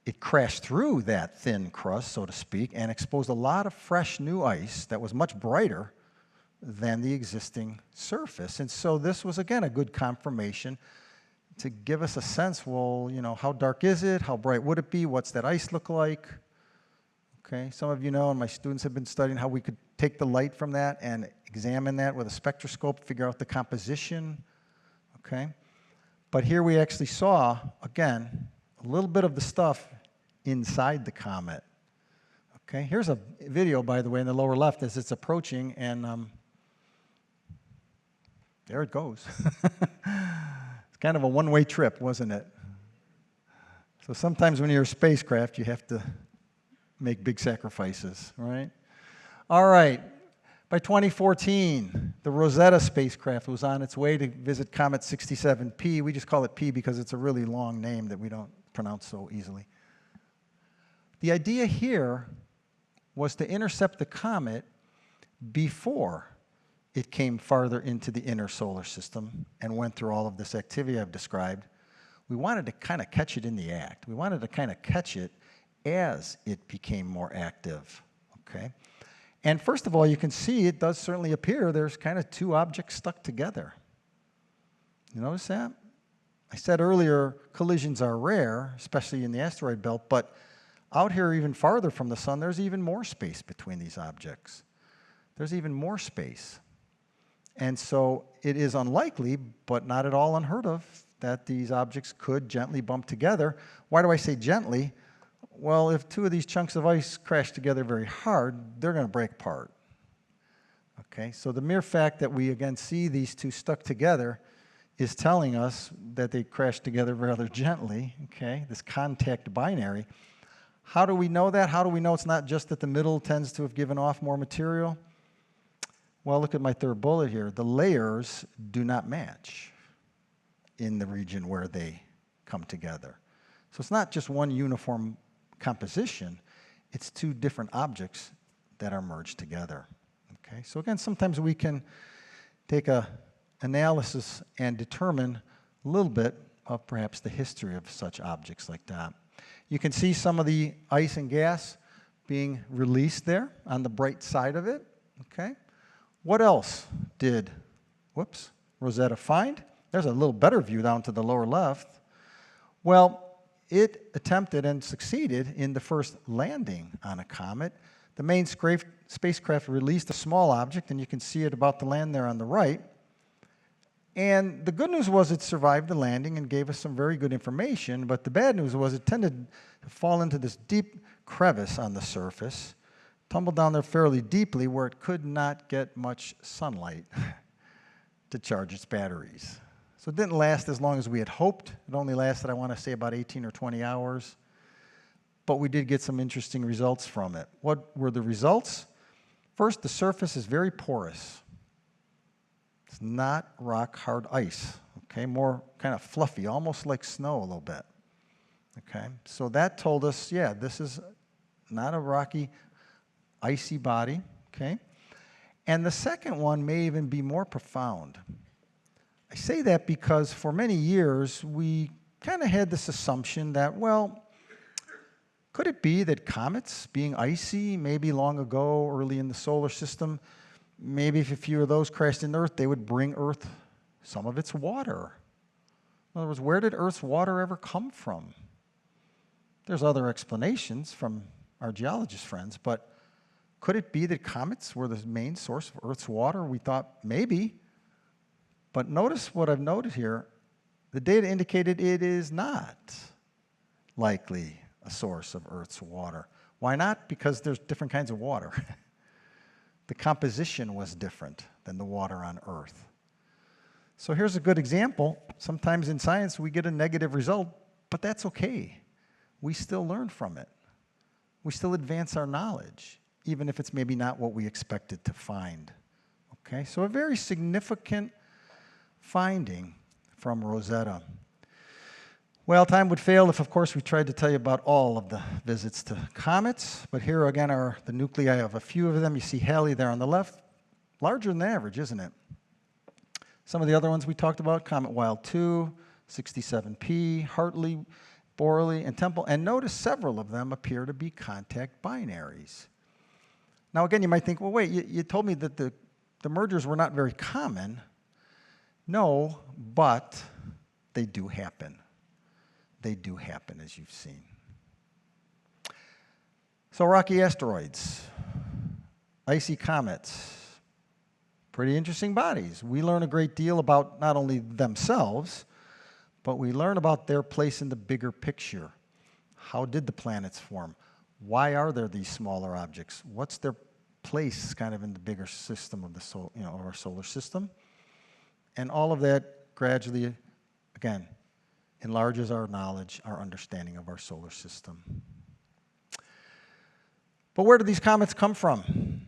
It crashed through that thin crust, so to speak, and exposed a lot of fresh new ice that was much brighter than the existing surface. And so this was, again, a good confirmation to give us a sense, well, you know, how dark is it? How bright would it be? What's that ice look like? Okay, some of you know, and my students have been studying how we could take the light from that and examine that with a spectroscope, figure out the composition, okay? But here we actually saw, again, a little bit of the stuff inside the comet. Okay, here's a video, by the way, in the lower left as it's approaching, and there it goes. It's kind of a one-way trip, wasn't it? So sometimes when you're a spacecraft, you have to make big sacrifices, right? All right. By 2014, the Rosetta spacecraft was on its way to visit Comet 67P. We just call it P because it's a really long name that we don't pronounce so easily. The idea here was to intercept the comet before it came farther into the inner solar system and went through all of this activity I've described. We wanted to kind of catch it in the act. We wanted to kind of catch it as it became more active, okay? And first of all, you can see it does certainly appear there's kind of two objects stuck together. You notice that? I said earlier collisions are rare, especially in the asteroid belt, but Out here even farther from the sun, there's even more space between these objects. There's even more space. And so it is unlikely, but not at all unheard of, that these objects could gently bump together. Why do I say gently? Well, if two of these chunks of ice crash together very hard, they're going to break apart. Okay, so the mere fact that we again see these two stuck together is telling us that they crash together rather gently, okay, this contact binary. How do we know that? How do we know it's not just that the middle tends to have given off more material? Well, look at my third bullet here. The layers do not match in the region where they come together. So it's not just one uniform composition, it's two different objects that are merged together. Okay, so again, sometimes we can take a analysis and determine a little bit of perhaps the history of such objects like that. You can see some of the ice and gas being released there on the bright side of it. Okay, what else did, Rosetta find? There's a little better view down to the lower left. Well, it attempted and succeeded in the first landing on a comet. The main spacecraft released a small object, and you can see it about to land there on the right. And the good news was it survived the landing and gave us some very good information, but the bad news was it tended to fall into this deep crevice on the surface, tumbled down there fairly deeply where it could not get much sunlight to charge its batteries. So it didn't last as long as we had hoped. It only lasted, I want to say, about 18 or 20 hours. But we did get some interesting results from it. What were the results? First, the surface is very porous. It's not rock-hard ice, okay? More kind of fluffy, almost like snow a little bit, okay? So that told us, yeah, this is not a rocky, icy body, okay? And the second one may even be more profound. I say that because for many years, we kind of had this assumption that, well, could it be that comets, being icy, maybe long ago, early in the solar system, maybe if a few of those crashed into Earth, they would bring Earth some of its water. In other words, where did Earth's water ever come from? There's other explanations from our geologist friends, but could it be that comets were the main source of Earth's water? We thought maybe, but notice what I've noted here. The data indicated it is not likely a source of Earth's water. Why not? Because there's different kinds of water. The composition was different than the water on Earth. So here's a good example. Sometimes in science we get a negative result, but that's okay. We still learn from it. We still advance our knowledge, even if it's maybe not what we expected to find. Okay, so a very significant finding from Rosetta. Well, time would fail if, of course, we tried to tell you about all of the visits to comets, but here again are the nuclei of a few of them. You see Halley there on the left, larger than average, isn't it? Some of the other ones we talked about, Comet Wild 2, 67P, Hartley, Borley, and Temple, and notice several of them appear to be contact binaries. Now again, you might think, well, wait, you told me that the mergers were not very common. No, but they do happen. They do happen, as you've seen. So rocky asteroids, icy comets, pretty interesting bodies. We learn a great deal about not only themselves, but we learn about their place in the bigger picture. How did the planets form? Why are there these smaller objects? What's their place kind of in the bigger system of the of our solar system? And all of that gradually, again, enlarges our knowledge, our understanding of our solar system. But where do these comets come from?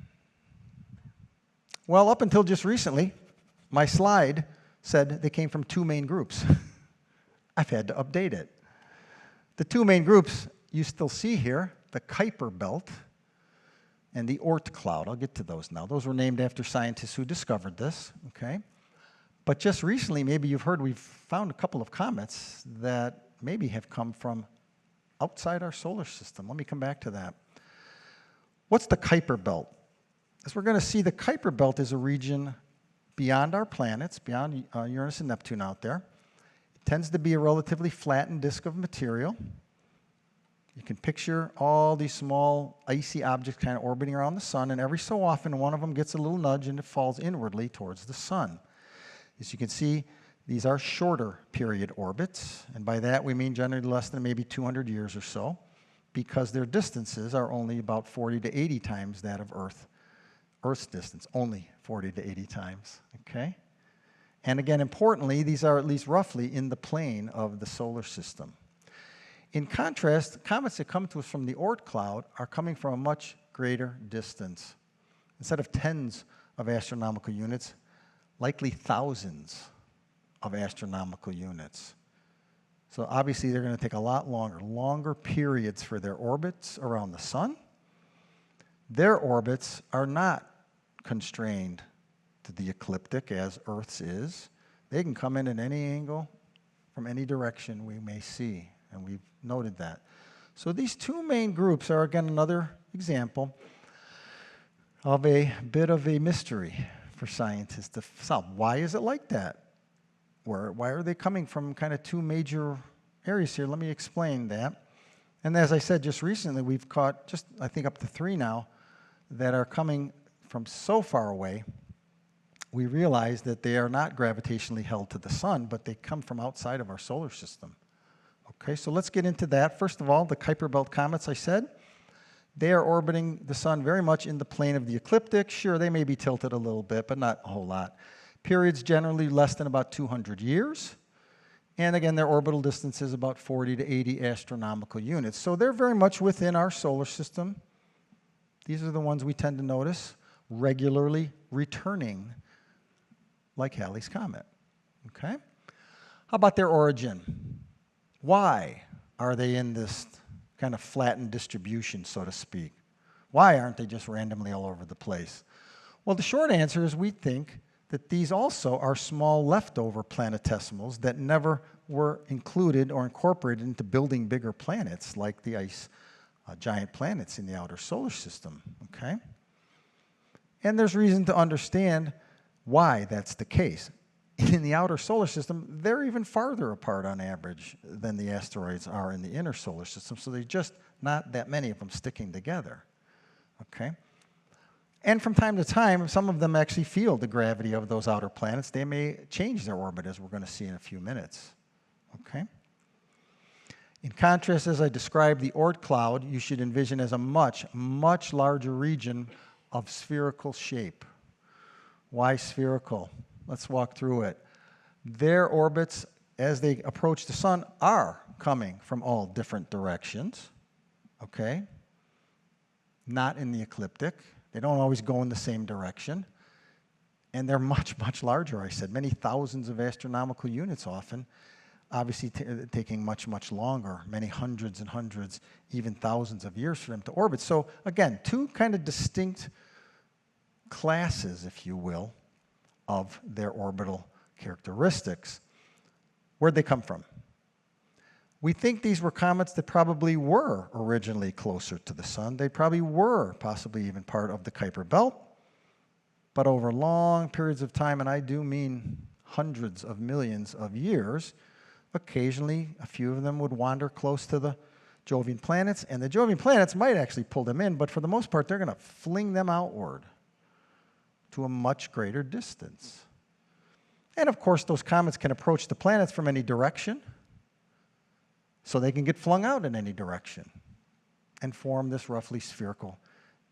Well, up until just recently, my slide said they came from two main groups. I've had to update it. The two main groups you still see here, the Kuiper belt and the Oort cloud. I'll get to those now. Those were named after scientists who discovered this, okay? But just recently, maybe you've heard, we've found a couple of comets that maybe have come from outside our solar system. Let me come back to that. What's the Kuiper belt? As we're going to see, the Kuiper belt is a region beyond our planets, beyond Uranus and Neptune out there. It tends to be a relatively flattened disk of material. You can picture all these small icy objects kind of orbiting around the sun, and every so often one of them gets a little nudge and it falls inwardly towards the sun. As you can see, these are shorter period orbits, and by that we mean generally less than maybe 200 years or so, because their distances are only about 40 to 80 times that of Earth's distance, only 40 to 80 times, okay? And again, importantly, these are at least roughly in the plane of the solar system. In contrast, comets that come to us from the Oort cloud are coming from a much greater distance. Instead of tens of astronomical units, likely thousands of astronomical units. So obviously they're going to take a lot longer periods for their orbits around the sun. Their orbits are not constrained to the ecliptic as Earth's is. They can come in at any angle from any direction we may see, and we've noted that. So these two main groups are, again, another example of a bit of a mystery for scientists to solve. Why is it like that? Why are they coming from kind of two major areas here? Let me explain that. And as I said just recently, we've caught just, I think, up to 3 now that are coming from so far away. We realize that they are not gravitationally held to the sun, but they come from outside of our solar system. Okay, so let's get into that. First of all, the Kuiper Belt comets, I said, they are orbiting the sun very much in the plane of the ecliptic. Sure, they may be tilted a little bit, but not a whole lot. Periods generally less than about 200 years. And again, their orbital distance is about 40 to 80 astronomical units. So they're very much within our solar system. These are the ones we tend to notice regularly returning, like Halley's Comet. Okay? How about their origin? Why are they in this kind of flattened distribution, so to speak? Why aren't they just randomly all over the place? Well, the short answer is we think that these also are small leftover planetesimals that never were included or incorporated into building bigger planets like the ice giant planets in the outer solar system, okay? And there's reason to understand why that's the case. In the outer solar system, they're even farther apart on average than the asteroids are in the inner solar system, so there's just not that many of them sticking together, okay? And from time to time, some of them actually feel the gravity of those outer planets. They may change their orbit, as we're going to see in a few minutes, okay? In contrast, as I described, the Oort cloud you should envision as a much, much larger region of spherical shape. Why spherical? Let's walk through it. Their orbits, as they approach the sun, are coming from all different directions, okay? Not in the ecliptic. They don't always go in the same direction. And they're much, much larger, I said, many thousands of astronomical units often, obviously taking much, much longer, many hundreds and hundreds, even thousands of years for them to orbit. So again, two kind of distinct classes, if you will, of their orbital characteristics. Where'd they come from? We think these were comets that probably were originally closer to the sun. They probably were possibly even part of the Kuiper Belt. But over long periods of time, and I do mean hundreds of millions of years, occasionally a few of them would wander close to the Jovian planets, and the Jovian planets might actually pull them in, but for the most part, they're going to fling them outward to a much greater distance. And of course, those comets can approach the planets from any direction, so they can get flung out in any direction and form this roughly spherical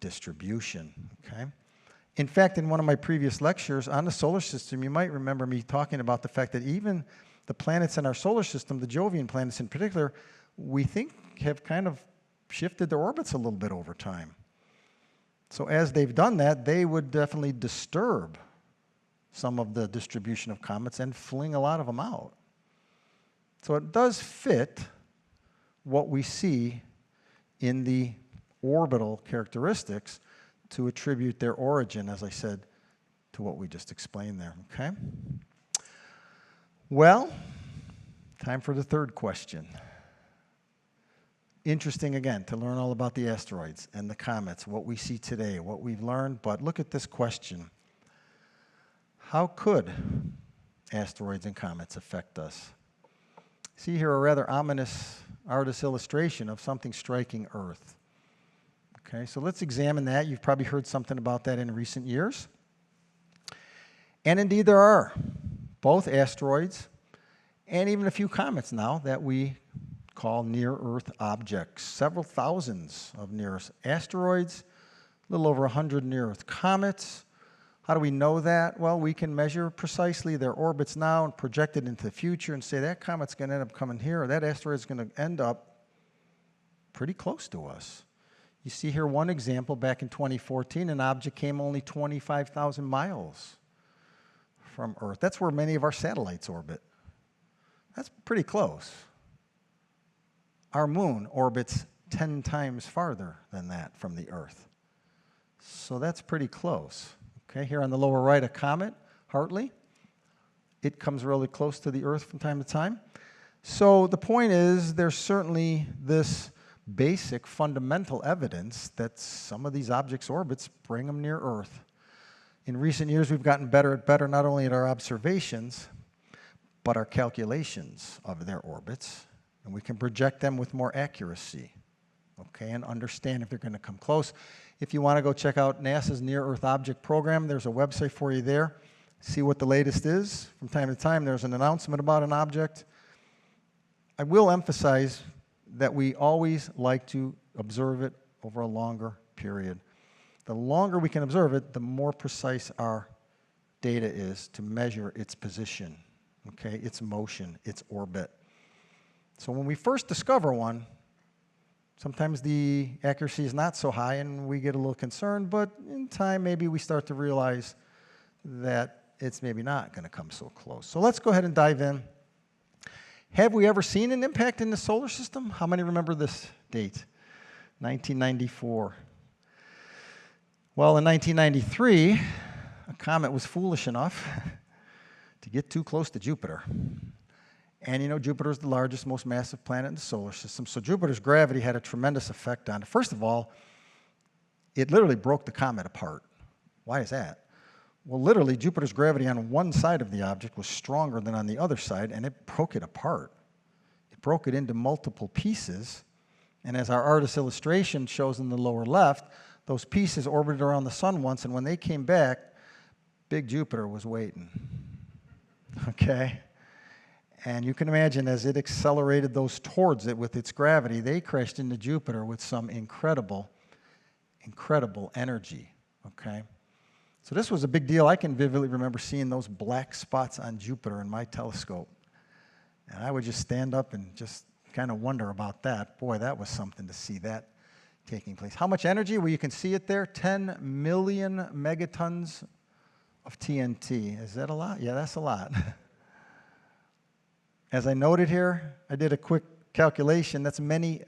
distribution, okay? In fact, in one of my previous lectures on the solar system, you might remember me talking about the fact that even the planets in our solar system, the Jovian planets in particular, we think have kind of shifted their orbits a little bit over time. So as they've done that, they would definitely disturb some of the distribution of comets and fling a lot of them out. So it does fit what we see in the orbital characteristics to attribute their origin, as I said, to what we just explained there, okay? Well, time for the third question. Interesting, again, to learn all about the asteroids and the comets, what we see today, what we've learned, but look at this question. How could asteroids and comets affect us? See here a rather ominous artist's illustration of something striking Earth. Okay, so let's examine that. You've probably heard something about that in recent years. And indeed there are both asteroids and even a few comets now that we call near-Earth objects. Several thousands of near-Earth asteroids, a little over 100 near-Earth comets. How do we know that? Well, we can measure precisely their orbits now and project it into the future and say that comet's going to end up coming here, or that asteroid's going to end up pretty close to us. You see here one example. Back in 2014, an object came only 25,000 miles from Earth. That's where many of our satellites orbit. That's pretty close. Our moon orbits 10 times farther than that from the Earth. So that's pretty close. Okay, here on the lower right, a comet, Hartley. It comes really close to the Earth from time to time. So the point is, there's certainly this basic fundamental evidence that some of these objects' orbits bring them near Earth. In recent years, we've gotten better not only at our observations, but our calculations of their orbits, and we can project them with more accuracy, okay, and understand if they're going to come close. If you want to go check out NASA's Near-Earth Object Program, there's a website for you there. See what the latest is. From time to time, there's an announcement about an object. I will emphasize that we always like to observe it over a longer period. The longer we can observe it, the more precise our data is to measure its position, okay, its motion, its orbit. So when we first discover one, sometimes the accuracy is not so high and we get a little concerned, but in time maybe we start to realize that it's maybe not going to come so close. So let's go ahead and dive in. Have we ever seen an impact in the solar system? How many remember this date? 1994. Well, in 1993, a comet was foolish enough to get too close to Jupiter. And you know, Jupiter is the largest, most massive planet in the solar system, so Jupiter's gravity had a tremendous effect on it. First of all, it literally broke the comet apart. Why is that? Well, literally, Jupiter's gravity on one side of the object was stronger than on the other side, and it broke it apart. It broke it into multiple pieces, and as our artist's illustration shows in the lower left, those pieces orbited around the sun once, and when they came back, big Jupiter was waiting. Okay? And you can imagine as it accelerated those towards it with its gravity, they crashed into Jupiter with some incredible, incredible energy. Okay? So this was a big deal. I can vividly remember seeing those black spots on Jupiter in my telescope. And I would just stand up and just kind of wonder about that. Boy, that was something to see that taking place. How much energy? Well, you can see it there, 10 million megatons of TNT. Is that a lot? Yeah, that's a lot. As I noted here, I did a quick calculation. That's many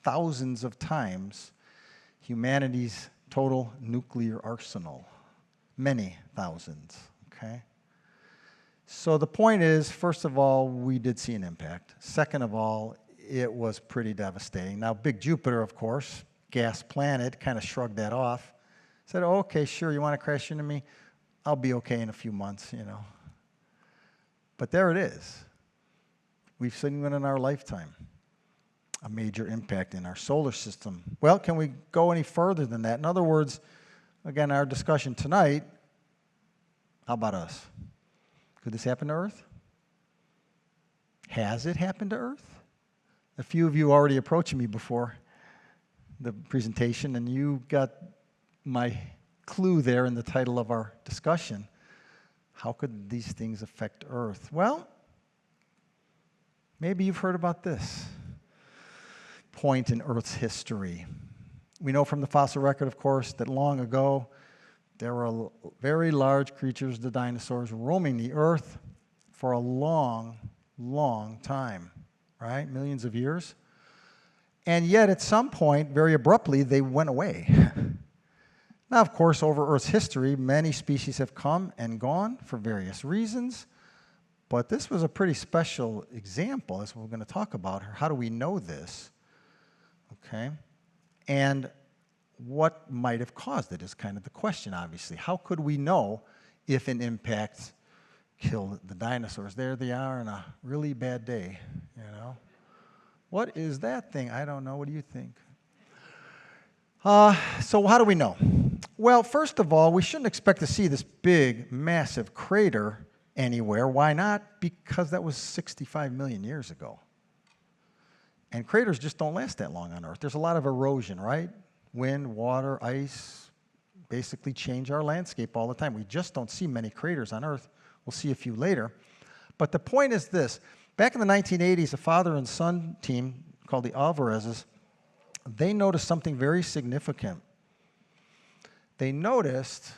thousands of times humanity's total nuclear arsenal. Many thousands, okay? So the point is, first of all, we did see an impact. Second of all, it was pretty devastating. Now, big Jupiter, of course, gas planet, kind of shrugged that off. Said, oh, okay, sure, you want to crash into me? I'll be okay in a few months, you know. But there it is. We've seen one in our lifetime, a major impact in our solar system. Well, can we go any further than that? In other words, again, our discussion tonight, how about us? Could this happen to Earth? Has it happened to Earth? A few of you already approached me before the presentation, and you got my clue there in the title of our discussion. How could these things affect Earth? Well, maybe you've heard about this point in Earth's history. We know from the fossil record, of course, that long ago there were very large creatures, the dinosaurs, roaming the Earth for a long, long time, right? Millions of years. And yet, at some point, very abruptly, they went away. Now, of course, over Earth's history, many species have come and gone for various reasons. But this was a pretty special example, as we're going to talk about. How do we know this? Okay. And what might have caused it is kind of the question, obviously. How could we know if an impact killed the dinosaurs? There they are on a really bad day, you know. What is that thing? I don't know. What do you think? So how do we know? Well, first of all, we shouldn't expect to see this big, massive crater anywhere. Why not? Because that was 65 million years ago. And craters just don't last that long on Earth. There's a lot of erosion, right? Wind, water, ice basically change our landscape all the time. We just don't see many craters on Earth. We'll see a few later. But the point is this. Back in the 1980s, a father and son team called the Alvarezes, they noticed something very significant. They noticed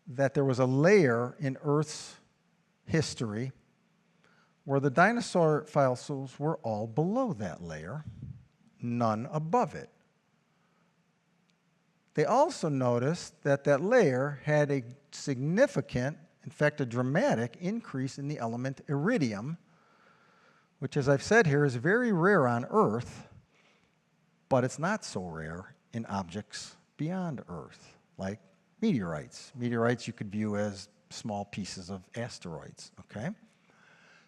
that there was a layer in Earth's history where the dinosaur fossils were all below that layer, none above it. They also noticed that that layer had a significant, in fact, a dramatic increase in the element iridium, which, as I've said here, is very rare on Earth, but it's not so rare in objects beyond Earth, like meteorites. Meteorites you could view as small pieces of asteroids, okay?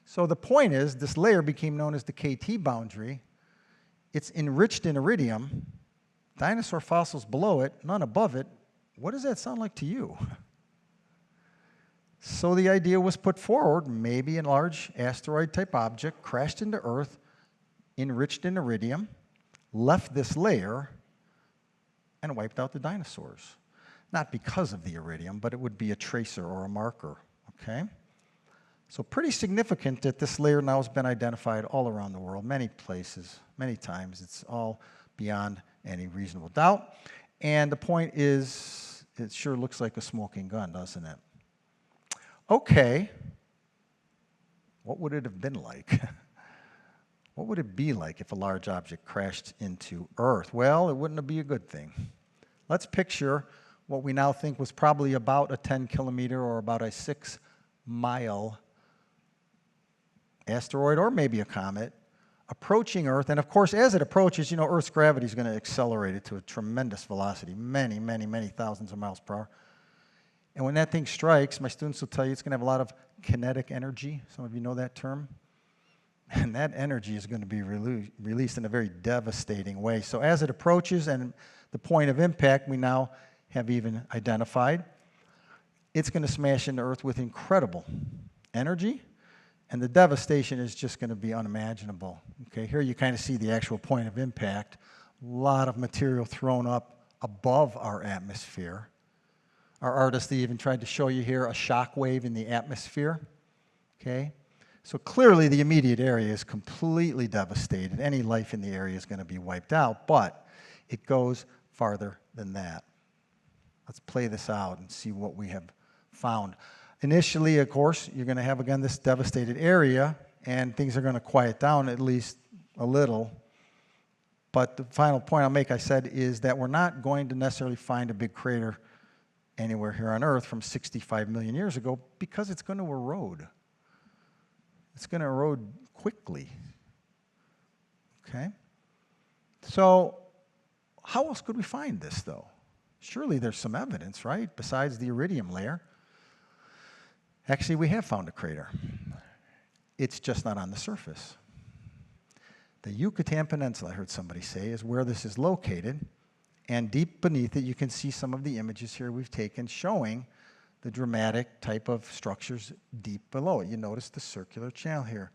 So the point is, this layer became known as the KT boundary. It's enriched in iridium. Dinosaur fossils below it, none above it. What does that sound like to you? So the idea was put forward, maybe a large asteroid-type object crashed into Earth, enriched in iridium, left this layer, and wiped out the dinosaurs. Not because of the iridium, but it would be a tracer or a marker, okay? So pretty significant that this layer now has been identified all around the world, many places, many times. It's all beyond any reasonable doubt. And the point is, it sure looks like a smoking gun, doesn't it? Okay, what would it have been like? What would it be like if a large object crashed into Earth? Well, it wouldn't be a good thing. Let's picture what we now think was probably about a 10-kilometer or about a 6-mile asteroid, or maybe a comet, approaching Earth. And of course, as it approaches, you know, Earth's gravity is going to accelerate it to a tremendous velocity, many, many, many thousands of miles per hour. And when that thing strikes, my students will tell you it's going to have a lot of kinetic energy. Some of you know that term. And that energy is going to be released in a very devastating way. So as it approaches and the point of impact we now have even identified, it's going to smash into Earth with incredible energy. And the devastation is just going to be unimaginable. Okay, here you kind of see the actual point of impact. A lot of material thrown up above our atmosphere. Our artist even tried to show you here a shock wave in the atmosphere. Okay, so clearly the immediate area is completely devastated. Any life in the area is going to be wiped out, but it goes farther than that. Let's play this out and see what we have found. Initially, of course, you're going to have, again, this devastated area, and things are going to quiet down at least a little. But the final point I'll make, I said, is that we're not going to necessarily find a big crater anywhere here on Earth from 65 million years ago because it's going to erode. It's going to erode quickly. Okay? So how else could we find this, though? Surely there's some evidence, right, besides the iridium layer. Actually, we have found a crater. It's just not on the surface. The Yucatan Peninsula, I heard somebody say, is where this is located. And deep beneath it, you can see some of the images here we've taken showing the dramatic type of structures deep below it. You notice the circular channel here.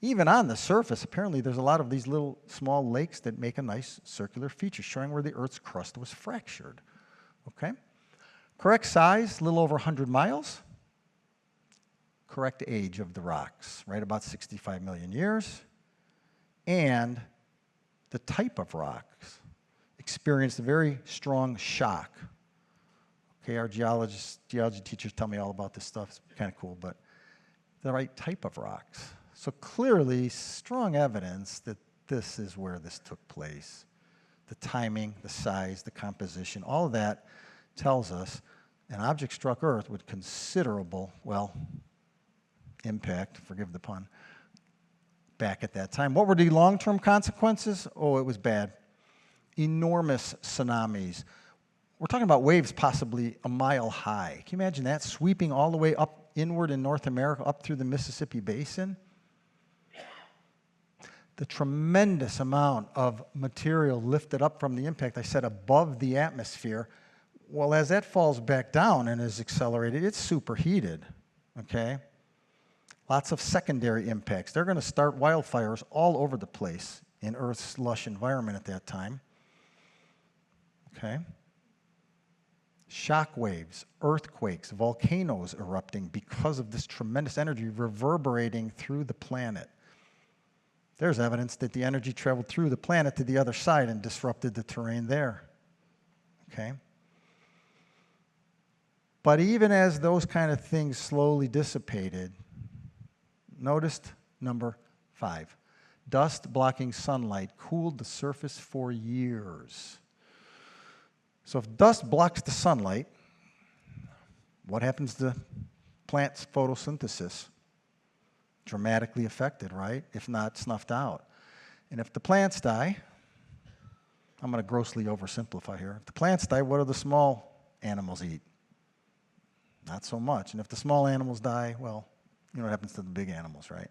Even on the surface, apparently there's a lot of these little small lakes that make a nice circular feature showing where the Earth's crust was fractured. Okay? Correct size, a little over 100 miles. Correct age of the rocks, right about 65 million years. And the type of rocks experienced a very strong shock. Okay, our geology teachers tell me all about this stuff. It's kind of cool, but the right type of rocks. So clearly, strong evidence that this is where this took place. The timing, the size, the composition, all of that tells us an object struck Earth with considerable, well, impact, forgive the pun, back at that time. What were the long-term consequences? Oh, it was bad. Enormous tsunamis. We're talking about waves possibly a mile high. Can you imagine that, sweeping all the way up inward in North America, up through the Mississippi Basin? the tremendous amount of material lifted up from the impact, I said above the atmosphere, well, as that falls back down and is accelerated, it's superheated, okay? Lots of secondary impacts. They're going to start wildfires all over the place in Earth's lush environment at that time, okay? Shock waves, earthquakes, volcanoes erupting because of this tremendous energy reverberating through the planet. There's evidence that the energy traveled through the planet to the other side and disrupted the terrain there, okay? But even as those kind of things slowly dissipated, noticed number 5, dust blocking sunlight cooled the surface for years. So if dust blocks the sunlight, what happens to plants' photosynthesis? Dramatically affected, right? If not snuffed out. And if the plants die, I'm going to grossly oversimplify here. If the plants die, what do the small animals eat? Not so much. And if the small animals die, well, you know what happens to the big animals, right?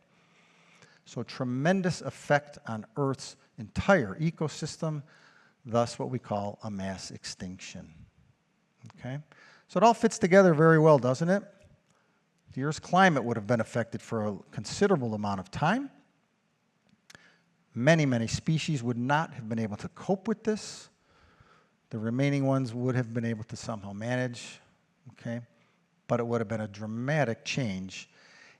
So tremendous effect on Earth's entire ecosystem, thus what we call a mass extinction. Okay? So it all fits together very well, doesn't it? The Earth's climate would have been affected for a considerable amount of time. Many, many species would not have been able to cope with this. The remaining ones would have been able to somehow manage, okay? But it would have been a dramatic change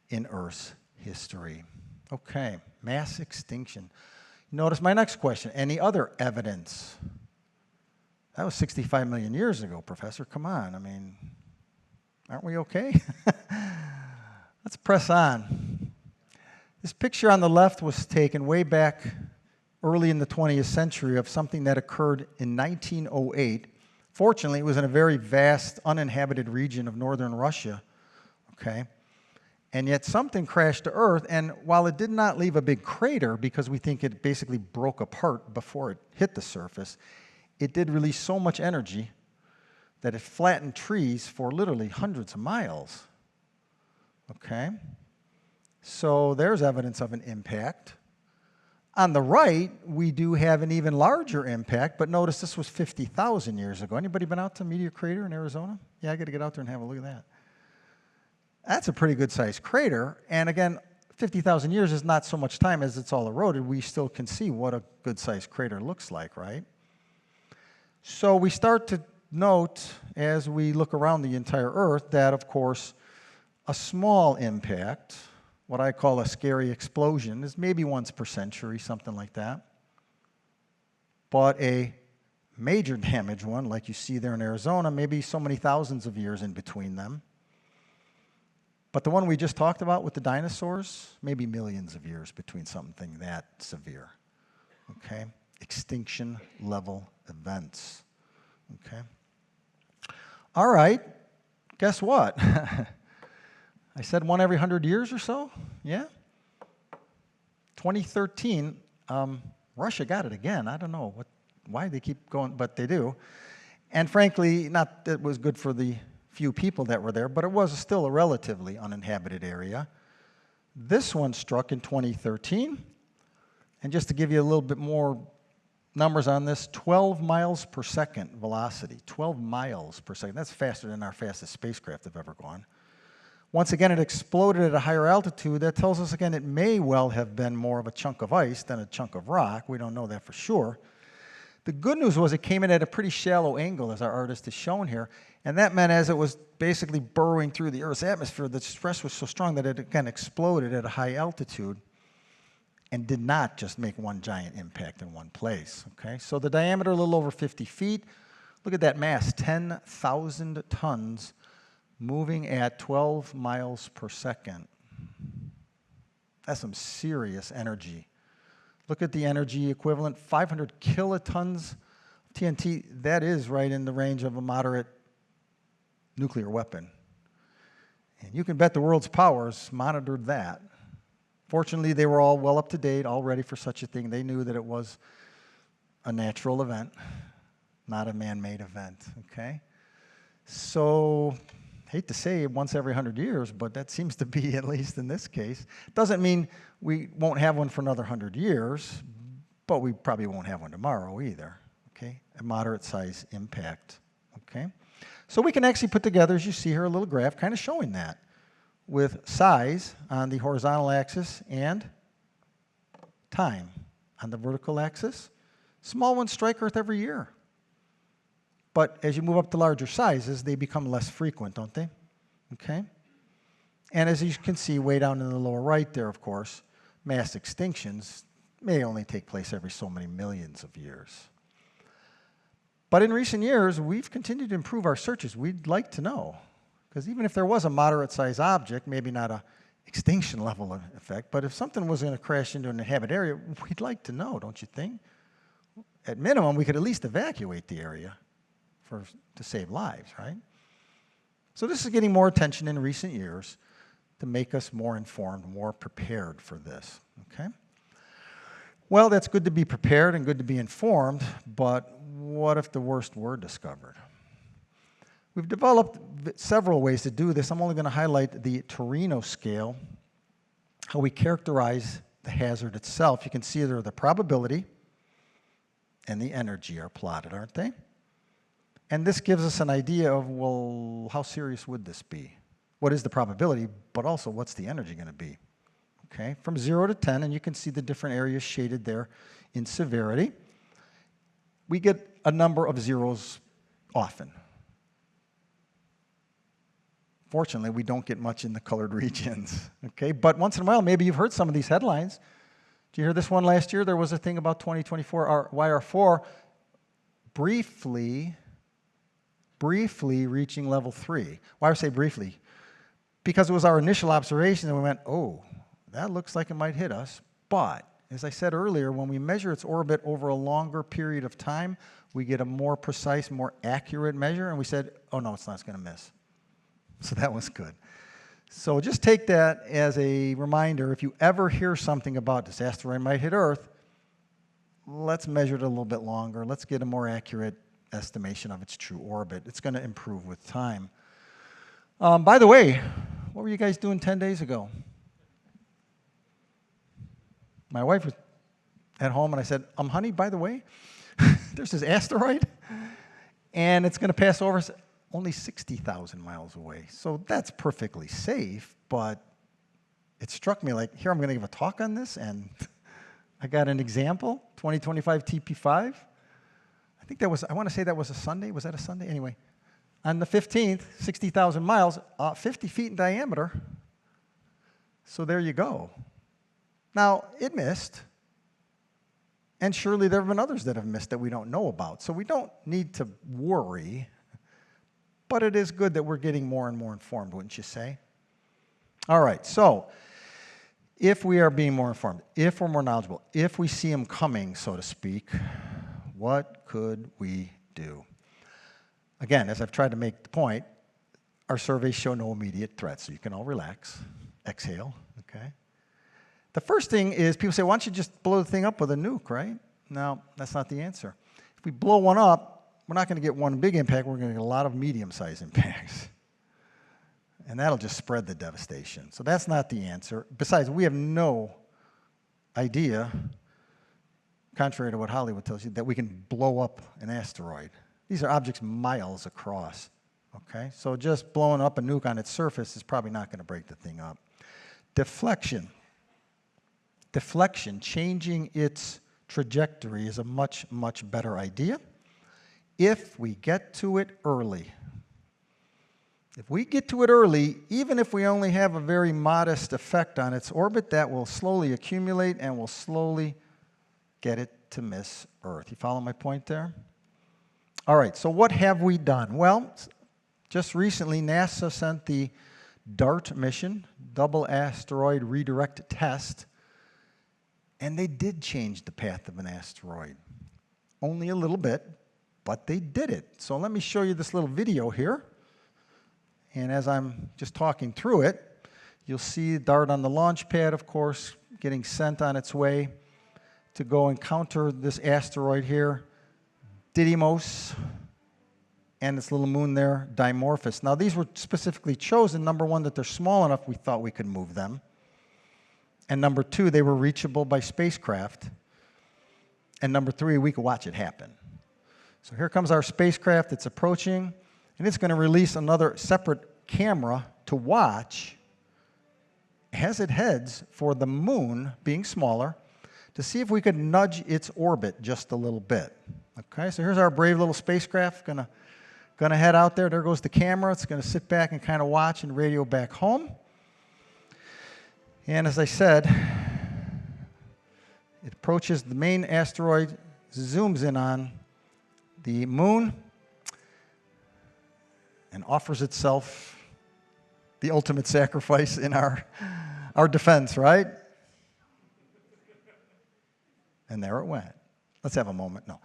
in Earth's history. Okay, mass extinction. Notice my next question. Any other evidence? That was 65 million years ago, Professor. Come on. I mean, aren't we okay? Let's press on. This picture on the left was taken way back early in the 20th century of something that occurred in 1908. Fortunately, it was in a very vast, uninhabited region of northern Russia, okay? And yet something crashed to Earth, and while it did not leave a big crater, because we think it basically broke apart before it hit the surface, it did release so much energy that it flattened trees for literally hundreds of miles, okay? So there's evidence of an impact. On the right, we do have an even larger impact, but notice this was 50,000 years ago. Anybody been out to Meteor Crater in Arizona? Yeah, I got to get out there and have a look at that. That's a pretty good-sized crater, and again, 50,000 years is not so much time as it's all eroded. We still can see what a good-sized crater looks like, right? So we start to note, as we look around the entire Earth, that, of course, a small impact, what I call a scary explosion, is maybe once per century, something like that. But a major damage one, like you see there in Arizona, maybe so many thousands of years in between them. But the one we just talked about with the dinosaurs, maybe millions of years between something that severe. Okay? Extinction level events. Okay? All right. Guess what? I said one every 100 years or so? Yeah? 2013, Russia got it again. I don't know why they keep going, but they do. And frankly, not that it was good for the few people that were there, but it was still a relatively uninhabited area. This one struck in 2013. And just to give you a little bit more numbers on this, 12 miles per second velocity. 12 miles per second. That's faster than our fastest spacecraft have ever gone. Once again, it exploded at a higher altitude. That tells us, again, it may well have been more of a chunk of ice than a chunk of rock. We don't know that for sure. The good news was it came in at a pretty shallow angle, as our artist has shown here, and that meant as it was basically burrowing through the Earth's atmosphere, the stress was so strong that it, again, exploded at a high altitude and did not just make one giant impact in one place, okay? So the diameter, a little over 50 feet. Look at that mass, 10,000 tons moving at 12 miles per second. That's some serious energy. Look at the energy equivalent, 500 kilotons of TNT. That is right in the range of a moderate nuclear weapon. And you can bet the world's powers monitored that. Fortunately, they were all well up to date, all ready for such a thing. They knew that it was a natural event, not a man-made event, okay? So hate to say once every 100 years, but that seems to be, at least in this case. Doesn't mean we won't have one for another 100 years, but we probably won't have one tomorrow either, okay? A moderate size impact, okay? So we can actually put together, as you see here, a little graph kind of showing that with size on the horizontal axis and time on the vertical axis. Small ones strike Earth every year. But as you move up to larger sizes, they become less frequent, don't they? Okay? And as you can see way down in the lower right there, of course, mass extinctions may only take place every so many millions of years. But in recent years, we've continued to improve our searches. We'd like to know. Because even if there was a moderate-sized object, maybe not an extinction level effect, but if something was going to crash into an inhabited area, we'd like to know, don't you think? At minimum, we could at least evacuate the area to save lives, right? So this is getting more attention in recent years to make us more informed, more prepared for this, okay? Well, that's good to be prepared and good to be informed, but what if the worst were discovered? We've developed several ways to do this. I'm only going to highlight the Torino scale, how we characterize the hazard itself. You can see there the probability and the energy are plotted, aren't they? And this gives us an idea of, well, how serious would this be? What is the probability, but also what's the energy going to be? Okay, from 0 to 10, and you can see the different areas shaded there in severity. We get a number of zeros often. Fortunately, we don't get much in the colored regions, okay? But once in a while, maybe you've heard some of these headlines. Did you hear this one last year? There was a thing about 2024 YR4 briefly reaching level 3. Why do I say briefly? Because it was our initial observation and we went, oh, that looks like it might hit us. But, as I said earlier, when we measure its orbit over a longer period of time, we get a more precise, more accurate measure, and we said, oh no, it's not going to miss. So that was good. So just take that as a reminder. If you ever hear something about this asteroid might hit Earth, let's measure it a little bit longer. Let's get a more accurate estimation of its true orbit. It's going to improve with time. By the way, what were you guys doing 10 days ago? My wife was at home, and I said, honey, by the way, there's this asteroid, and it's going to pass over only 60,000 miles away. So that's perfectly safe, but it struck me like, here, I'm going to give a talk on this, and I got an example, 2025 TP5. I think that was, I want to say that was a Sunday. Was that a Sunday? Anyway, on the 15th, 60,000 miles, 50 feet in diameter. So there you go. Now, it missed, and surely there have been others that have missed that we don't know about. So we don't need to worry, but it is good that we're getting more and more informed, wouldn't you say? All right, so if we are being more informed, if we're more knowledgeable, if we see them coming, so to speak, what could we do? Again, as I've tried to make the point, our surveys show no immediate threats, so you can all relax, exhale, okay? The first thing is people say, why don't you just blow the thing up with a nuke, right? No, that's not the answer. If we blow one up, we're not going to get one big impact, we're going to get a lot of medium-sized impacts. And that'll just spread the devastation. So that's not the answer. Besides, we have no idea, contrary to what Hollywood tells you, that we can blow up an asteroid. These are objects miles across, okay? So just blowing up a nuke on its surface is probably not going to break the thing up. Deflection. Deflection, changing its trajectory, is a much, much better idea if we get to it early. If we get to it early, even if we only have a very modest effect on its orbit, that will slowly accumulate and will slowly get it to miss Earth. You follow my point there? All right, so what have we done? Well, just recently, NASA sent the DART mission, Double Asteroid Redirect Test, and they did change the path of an asteroid. Only a little bit, but they did it. So let me show you this little video here. And as I'm just talking through it, you'll see DART on the launch pad, of course, getting sent on its way to go encounter this asteroid here, Didymos and this little moon there, Dimorphos. Now, these were specifically chosen. Number one, that they're small enough we thought we could move them. And number two, they were reachable by spacecraft. And number three, we could watch it happen. So here comes our spacecraft. It's approaching, and it's going to release another separate camera to watch as it heads for the moon, being smaller, to see if we could nudge its orbit just a little bit. Okay, so here's our brave little spacecraft gonna head out there. There goes the camera. It's gonna sit back and kind of watch and radio back home. And as I said, it approaches the main asteroid, zooms in on the moon, and offers itself the ultimate sacrifice in our defense, right? And there it went. Let's have a moment. No.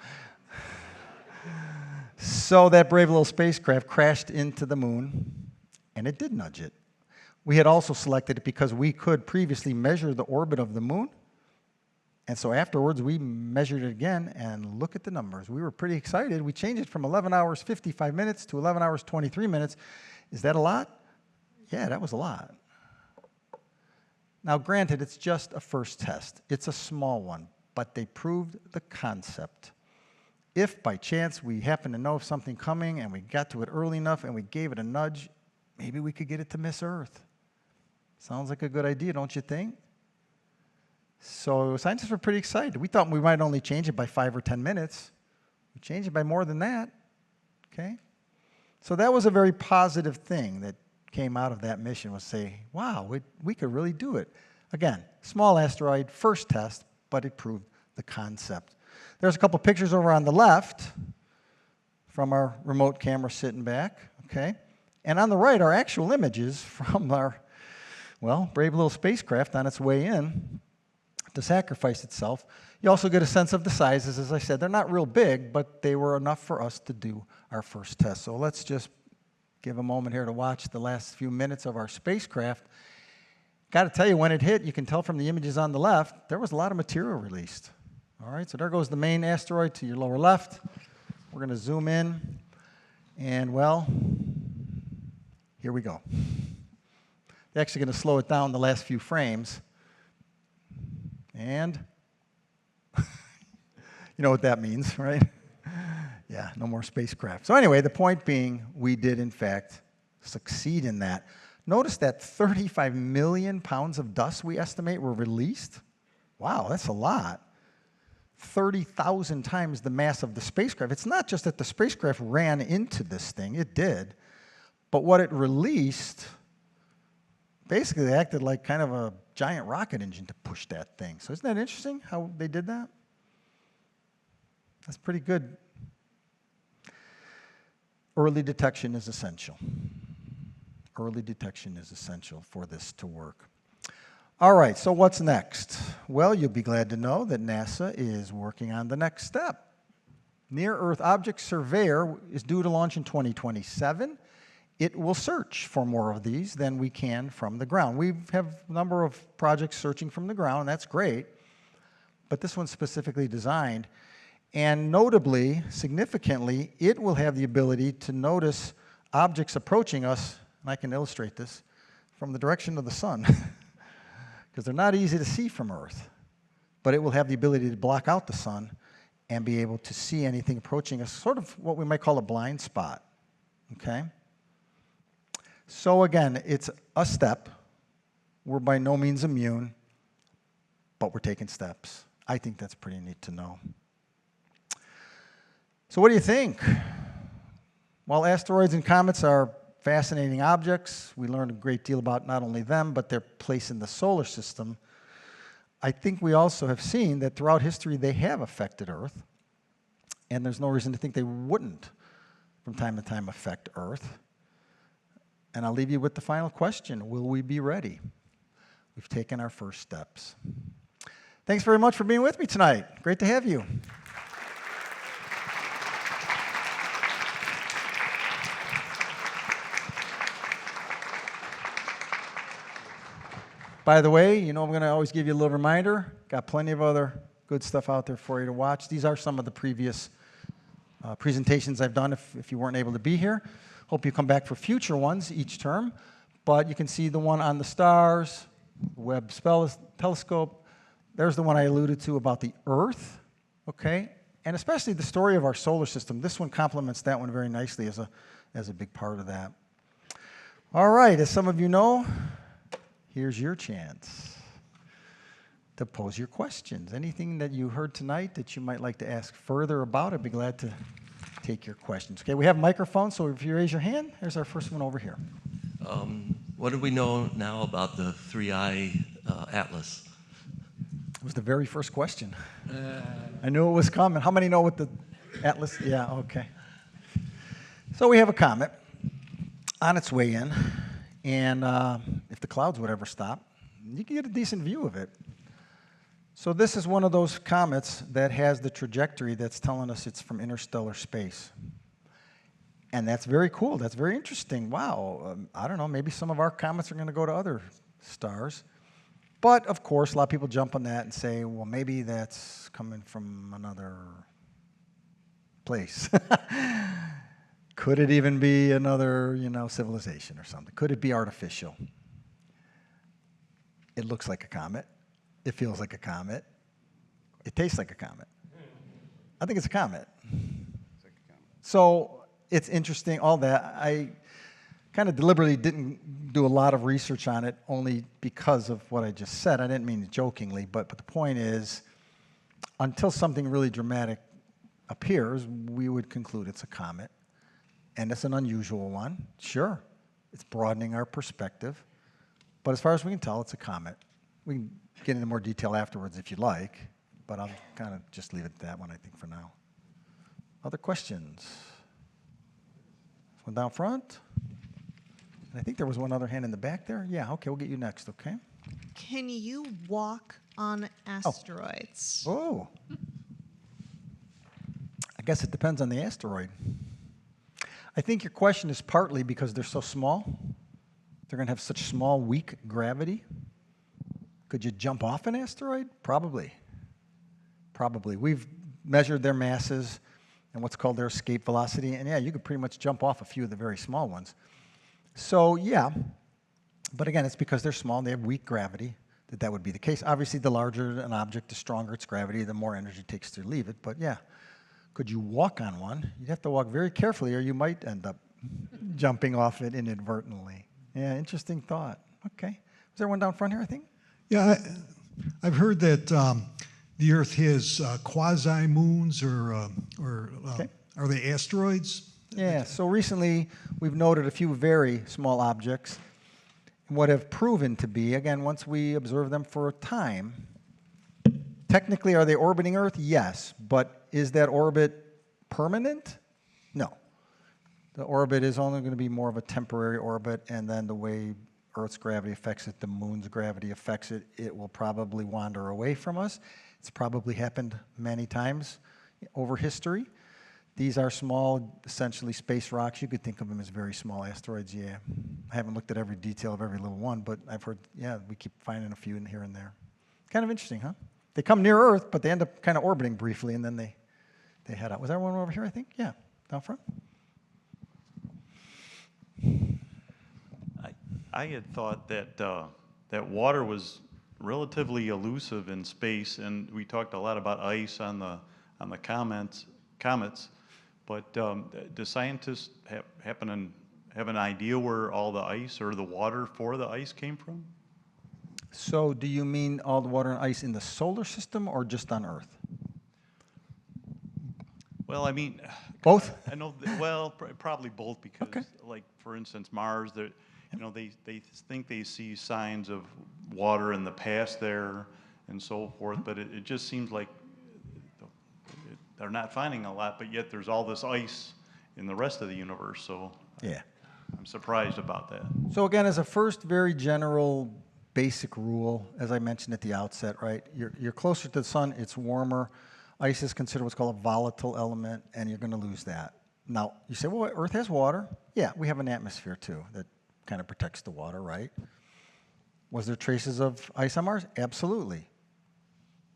So that brave little spacecraft crashed into the moon, and it did nudge it. We had also selected it because we could previously measure the orbit of the moon. And so afterwards, we measured it again, and look at the numbers. We were pretty excited. We changed it from 11 hours, 55 minutes to 11 hours, 23 minutes. Is that a lot? Yeah, that was a lot. Now, granted, it's just a first test. It's a small one, but they proved the concept. If by chance we happen to know of something coming and we got to it early enough and we gave it a nudge, maybe we could get it to miss Earth. Sounds like a good idea, don't you think? So scientists were pretty excited. We thought we might only change it by 5 or 10 minutes. We changed it by more than that, okay? So that was a very positive thing that came out of that mission, was say, wow, we could really do it. Again, small asteroid, first test, but it proved the concept. There's a couple pictures over on the left from our remote camera sitting back, okay? And on the right are actual images from our, well, brave little spacecraft on its way in to sacrifice itself. You also get a sense of the sizes. As I said, they're not real big, but they were enough for us to do our first test. So let's just give a moment here to watch the last few minutes of our spacecraft. Got to tell you, when it hit, you can tell from the images on the left, there was a lot of material released. All right, so there goes the main asteroid to your lower left. We're going to zoom in, and well, here we go. They're actually going to slow it down the last few frames. And you know what that means, right? Yeah, no more spacecraft. So anyway, the point being, we did, in fact, succeed in that. Notice that 35 million pounds of dust, we estimate, were released. Wow, that's a lot. 30,000 times the mass of the spacecraft. It's not just that the spacecraft ran into this thing. It did. But what it released, basically they acted like kind of a giant rocket engine to push that thing. So isn't that interesting how they did that? That's pretty good. Early detection is essential. Early detection is essential for this to work. All right, so what's next? Well, you'll be glad to know that NASA is working on the next step. Near-Earth Object Surveyor is due to launch in 2027. It will search for more of these than we can from the ground. We have a number of projects searching from the ground, and that's great, but this one's specifically designed. And notably, significantly, it will have the ability to notice objects approaching us, and I can illustrate this, from the direction of the sun, because they're not easy to see from Earth. But it will have the ability to block out the sun and be able to see anything approaching us, sort of what we might call a blind spot, okay? So again, it's a step. We're by no means immune, but we're taking steps. I think that's pretty neat to know. So what do you think? While asteroids and comets are fascinating objects, we learned a great deal about not only them, but their place in the solar system. I think we also have seen that throughout history they have affected Earth, and there's no reason to think they wouldn't from time to time affect Earth. And I'll leave you with the final question: will we be ready? We've taken our first steps. Thanks very much for being with me tonight. Great to have you. By the way, you know, I'm going to always give you a little reminder. Got plenty of other good stuff out there for you to watch. These are some of the previous presentations I've done if you weren't able to be here. Hope you come back for future ones each term. But you can see the one on the stars, Webb telescope. There's the one I alluded to about the Earth, okay? And especially the story of our solar system. This one complements that one very nicely as a big part of that. All right, as some of you know, here's your chance to pose your questions. Anything that you heard tonight that you might like to ask further about, I'd be glad to take your questions. Okay, we have microphones, so if you raise your hand, there's our first one over here. What do we know now about the three-eye atlas? It was the very first question. I knew it was coming. How many know what the atlas? Yeah, okay. So we have a comet on its way in, and if the clouds would ever stop, you can get a decent view of it. So this is one of those comets that has the trajectory that's telling us it's from interstellar space. And that's very cool. That's very interesting. Wow. I don't know, maybe some of our comets are going to go to other stars. But, of course, a lot of people jump on that and say, well, maybe that's coming from another place. Could it even be another, civilization or something? Could it be artificial? It looks like a comet. It feels like a comet. It tastes like a comet. I think it's a comet. So it's interesting, all that. I kind of deliberately didn't do a lot of research on it only because of what I just said. I didn't mean it jokingly, but the point is, until something really dramatic appears, we would conclude it's a comet. And it's an unusual one. Sure, it's broadening our perspective. But as far as we can tell, it's a comet. We can get into more detail afterwards if you'd like, but I'll kind of just leave it at that one, I think, for now. Other questions? One down front. And I think there was one other hand in the back there. Yeah, okay, we'll get you next, okay? Can you walk on asteroids? Oh. I guess it depends on the asteroid. I think your question is partly because they're so small. They're going to have such small, weak gravity. Could you jump off an asteroid? Probably. Probably. We've measured their masses and what's called their escape velocity, and yeah, you could pretty much jump off a few of the very small ones. So yeah, but again, it's because they're small and they have weak gravity that would be the case. Obviously, the larger an object, the stronger its gravity, the more energy it takes to leave it, but yeah. Could you walk on one? You'd have to walk very carefully or you might end up jumping off it inadvertently. Yeah, interesting thought. Okay. Was there one down front here, I think? Yeah, I've heard that the Earth has quasi-moons or Okay. are they asteroids? Yeah, so recently we've noted a few very small objects. And what have proven to be, again, once we observe them for a time, technically are they orbiting Earth? Yes, but is that orbit permanent? No. The orbit is only going to be more of a temporary orbit, and then the way Earth's gravity affects it, the moon's gravity affects it, it will probably wander away from us. It's probably happened many times over history. These are small, essentially space rocks. You could think of them as very small asteroids, yeah. I haven't looked at every detail of every little one, but I've heard, yeah, we keep finding a few in here and there. Kind of interesting, huh? They come near Earth, but they end up kind of orbiting briefly, and then they head out. Was there one over here, I think? Yeah, down front. I had thought that that water was relatively elusive in space, and we talked a lot about ice on the comets. But do scientists happen to have an idea where all the ice or the water for the ice came from? So do you mean all the water and ice in the solar system or just on Earth? Well, I mean, Both? I know. Probably both, because, Okay. like for instance, Mars, they think they see signs of water in the past there and so forth, but it just seems like they're not finding a lot, but yet there's all this ice in the rest of the universe. So Yeah. I'm surprised about that. So again, as a first very general basic rule, as I mentioned at the outset, right? You're closer to the sun, it's warmer. Ice is considered what's called a volatile element, and you're going to lose that. Now, you say, well, Earth has water. Yeah, we have an atmosphere too that kind of protects the water, right? Was there traces of ice on Mars? Absolutely.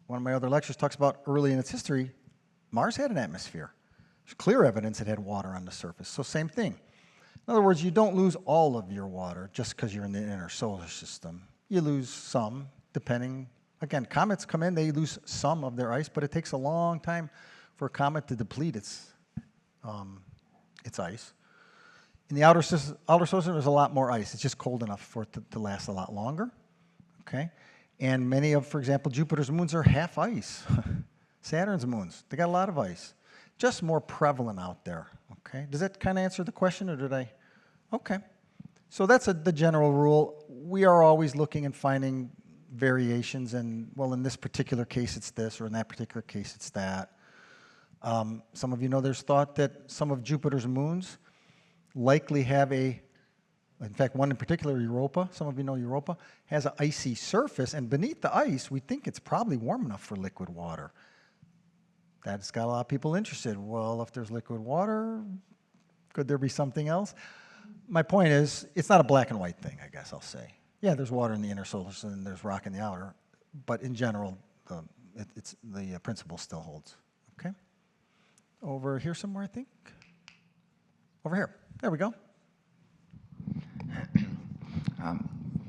One of my other lectures talks about early in its history, Mars had an atmosphere. There's clear evidence it had water on the surface. So same thing. In other words, you don't lose all of your water just because you're in the inner solar system. You lose some, depending. Again, comets come in, they lose some of their ice, but it takes a long time for a comet to deplete its ice. In the outer solar system, there's a lot more ice. It's just cold enough for it to last a lot longer. Okay? And many of, for example, Jupiter's moons are half ice. Saturn's moons, they got a lot of ice. Just more prevalent out there. Okay? Does that kind of answer the question, or did I? Okay. So that's the general rule. We are always looking and finding variations, and, well, in this particular case it's this, or in that particular case it's that. Some of you know there's thought that some of Jupiter's moons likely have in fact, one in particular, Europa, some of you know Europa, has an icy surface, and beneath the ice, we think it's probably warm enough for liquid water. That's got a lot of people interested. Well, if there's liquid water, could there be something else? My point is, it's not a black and white thing, I guess I'll say. Yeah, there's water in the inner solar system, and there's rock in the outer, but in general, the principle still holds. Okay? Over here somewhere, I think. Over here. There we go.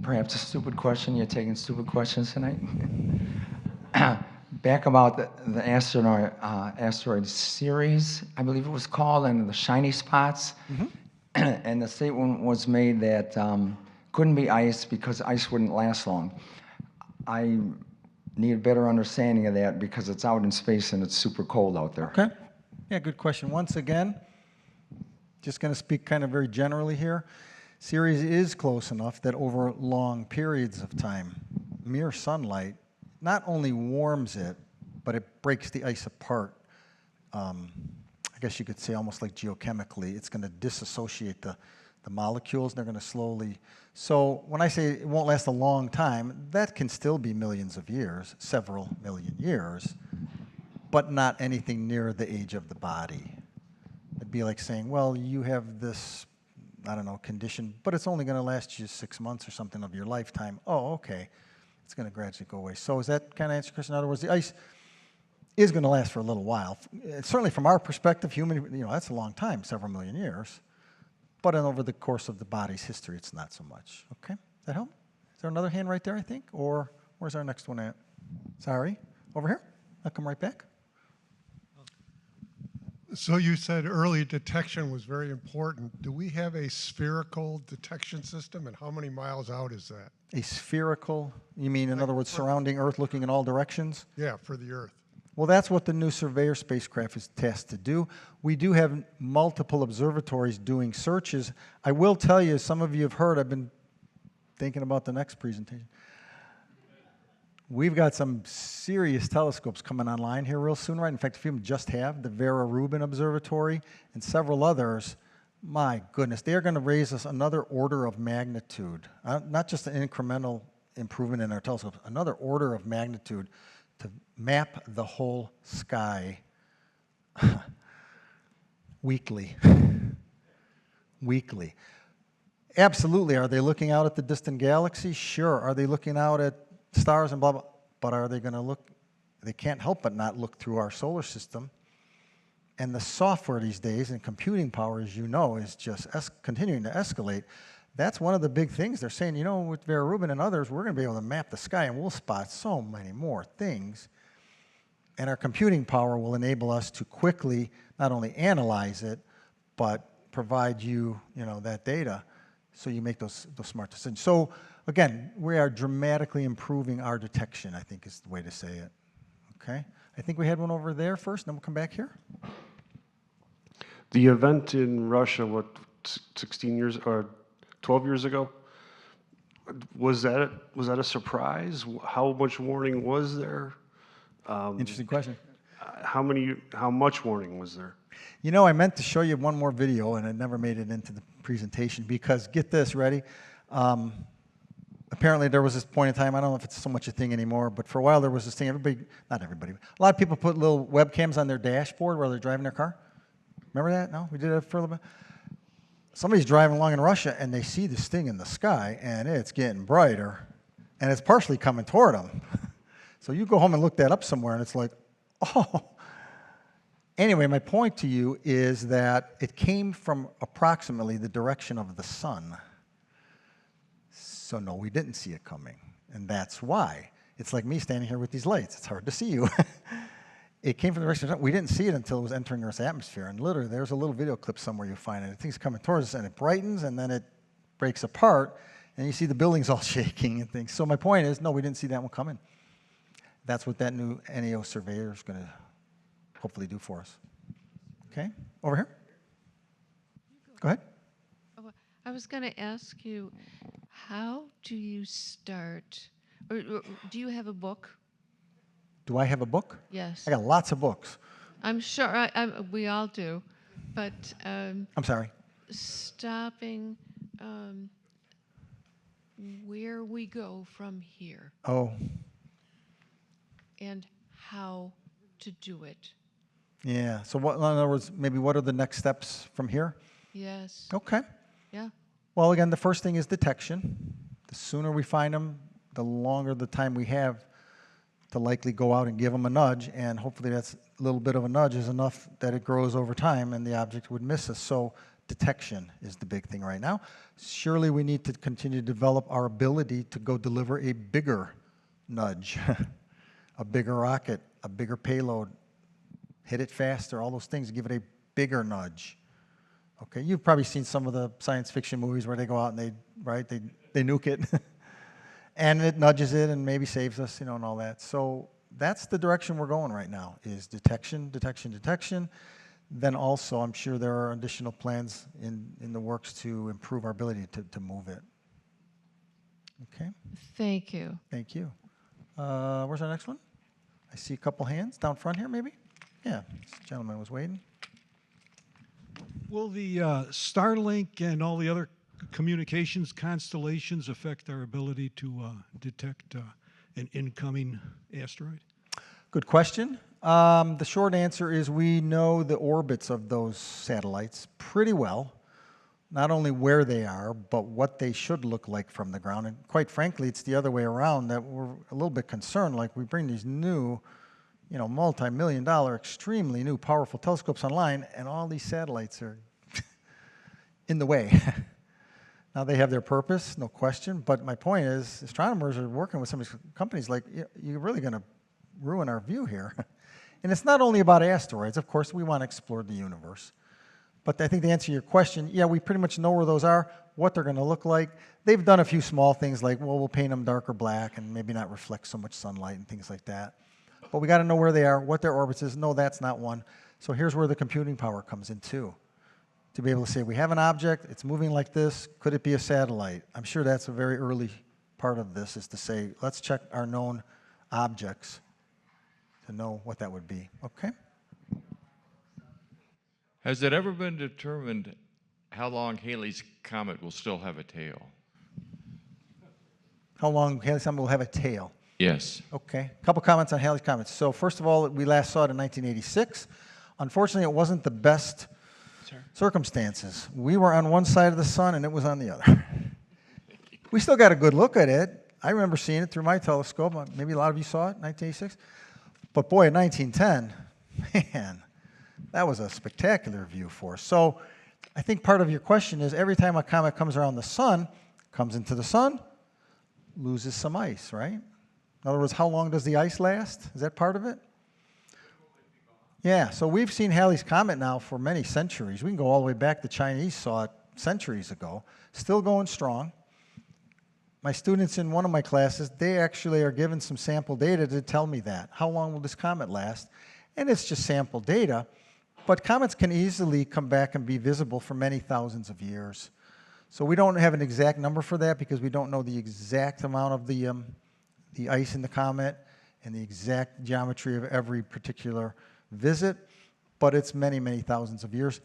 Perhaps a stupid question. You're taking stupid questions tonight. Back about the asteroid series, I believe it was called, and the shiny spots. Mm-hmm. And the statement was made that couldn't be ice because ice wouldn't last long. I need a better understanding of that because it's out in space and it's super cold out there. Okay. Yeah, good question. Once again, just going to speak kind of very generally here. Ceres is close enough that over long periods of time, mere sunlight not only warms it, but it breaks the ice apart. I guess you could say almost like geochemically. It's going to disassociate the molecules, and they're going to slowly. So when I say it won't last a long time, that can still be millions of years, several million years, but not anything near the age of the body. It'd be like saying, well, you have this, I don't know, condition, but it's only going to last you 6 months or something of your lifetime. Oh, okay. It's going to gradually go away. So is that kind of answer your question? In other words, the ice is going to last for a little while. Certainly from our perspective, that's a long time, several million years. But over the course of the body's history, it's not so much. Okay? Does that help? Is there another hand right there, I think? Or where's our next one at? Sorry. Over here? I'll come right back. So you said early detection was very important. Do we have a spherical detection system, and how many miles out is that? A spherical, you mean, in other words, surrounding Earth, looking in all directions? Yeah, for the Earth. Well, that's what the new Surveyor spacecraft is tasked to do. We do have multiple observatories doing searches. I will tell you, some of you have heard, I've been thinking about the next presentation. We've got some serious telescopes coming online here real soon, right? In fact, a few of them just have, the Vera Rubin Observatory and several others. My goodness, they are going to raise us another order of magnitude, not just an incremental improvement in our telescopes, another order of magnitude to map the whole sky weekly. Weekly. Absolutely. Are they looking out at the distant galaxy? Sure. Are they looking out at stars and blah, blah, but are they going to look? They can't help but not look through our solar system. And the software these days and computing power, as you know, is just continuing to escalate. That's one of the big things. They're saying, with Vera Rubin and others, we're going to be able to map the sky and we'll spot so many more things. And our computing power will enable us to quickly not only analyze it, but provide you, that data so you make those smart decisions. So again, we are dramatically improving our detection, I think is the way to say it. Okay? I think we had one over there first, then we'll come back here. The event in Russia, 16 years or 12 years ago, was that a surprise? How much warning was there? Interesting question. How much warning was there? I meant to show you one more video, and it never made it into the presentation because, get this, ready? Apparently there was this point in time, I don't know if it's so much a thing anymore, but for a while there was this thing, not everybody, a lot of people put little webcams on their dashboard while they're driving their car. Remember that? No? We did that for a little bit. Somebody's driving along in Russia and they see this thing in the sky and it's getting brighter and it's partially coming toward them. So you go home and look that up somewhere and it's like, oh, Anyway, my point to you is that it came from approximately the direction of the sun. So no, we didn't see it coming. And that's why. It's like me standing here with these lights. It's hard to see you. It came from the direction of the sun. We didn't see it until it was entering Earth's atmosphere. And literally, there's a little video clip somewhere you'll find it. I think it's coming towards us, and it brightens, and then it breaks apart, and you see the buildings all shaking and things. So my point is, no, we didn't see that one coming. That's what that new NAO surveyor is going to hopefully do for us. Okay, over here. Go ahead. Oh, I was going to ask you, how do you start, or do you have a book? Do I have a book? Yes. I got lots of books. I'm sure we all do, but I'm sorry. stopping where we go from here Oh, and how to do it. yeah. So what, in other words, maybe what are the next steps from here? Yes. Okay. Yeah. Well, again, the first thing is detection. The sooner we find them, the longer the time we have to likely go out and give them a nudge, and hopefully that's a little bit of a nudge is enough that it grows over time and the object would miss us. So detection is the big thing right now. Surely we need to continue to develop our ability to go deliver a bigger nudge, a bigger rocket, a bigger payload, hit it faster, all those things, give it a bigger nudge. Okay, you've probably seen some of the science fiction movies where they go out and they nuke it. And it nudges it and maybe saves us, and all that. So that's the direction we're going right now, is detection, detection, detection. Then also, I'm sure there are additional plans in the works to improve our ability to move it. Okay? Thank you. Thank you. Where's our next one? I see a couple hands down front here, maybe? Yeah, this gentleman was waiting. Will the Starlink and all the other communications constellations affect our ability to detect an incoming asteroid? Good question. The short answer is we know the orbits of those satellites pretty well. Not only where they are, but what they should look like from the ground. And quite frankly, it's the other way around that we're a little bit concerned. Like, we bring these new, multi-million-dollar, extremely new, powerful telescopes online, and all these satellites are in the way. Now, they have their purpose, no question, but my point is, astronomers are working with some of these companies like, you're really going to ruin our view here. And it's not only about asteroids. Of course, we want to explore the universe. But I think to answer your question, yeah, we pretty much know where those are, what they're going to look like. They've done a few small things like, well, we'll paint them darker black and maybe not reflect so much sunlight and things like that. But we got to know where they are, what their orbits is. No, that's not one. So here's where the computing power comes in too. To be able to say, we have an object, it's moving like this, could it be a satellite? I'm sure that's a very early part of this, is to say, let's check our known objects to know what that would be. Okay? Has it ever been determined how long Halley's Comet will still have a tail? How long Halley's Comet will have a tail? Yes. Okay. A couple comments on Halley's Comet. So first of all, we last saw it in 1986. Unfortunately, it wasn't the best circumstances. We were on one side of the sun and it was on the other. We still got a good look at it. I remember seeing it through my telescope. Maybe a lot of you saw it in 1986. But boy, in 1910, man, that was a spectacular view for us. So I think part of your question is, every time a comet comes around the sun, comes into the sun, loses some ice, right? In other words, how long does the ice last? Is that part of it? Yeah, so we've seen Halley's Comet now for many centuries. We can go all the way back. The Chinese saw it centuries ago. Still going strong. My students in one of my classes, they actually are given some sample data to tell me that. How long will this comet last? And it's just sample data. But comets can easily come back and be visible for many thousands of years. So we don't have an exact number for that because we don't know the exact amount of the ice in the comet and the exact geometry of every particular visit, but it's many, many thousands of years.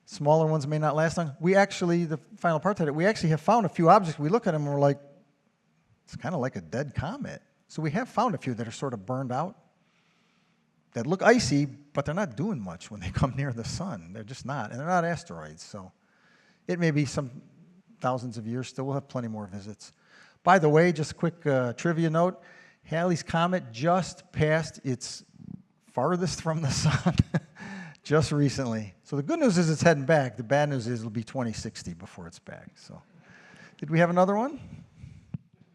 Smaller ones may not last long. We actually, the final part of it, we actually have found a few objects. We look at them and we're like, it's kind of like a dead comet. So we have found a few that are sort of burned out, that look icy, but they're not doing much when they come near the sun. They're just not, and they're not asteroids. So it may be some thousands of years still. We'll have plenty more visits. By the way, just a quick trivia note, Halley's Comet just passed its farthest from the sun, Just recently. So the good news is it's heading back. The bad news is it'll be 2060 before it's back. So, did we have another one?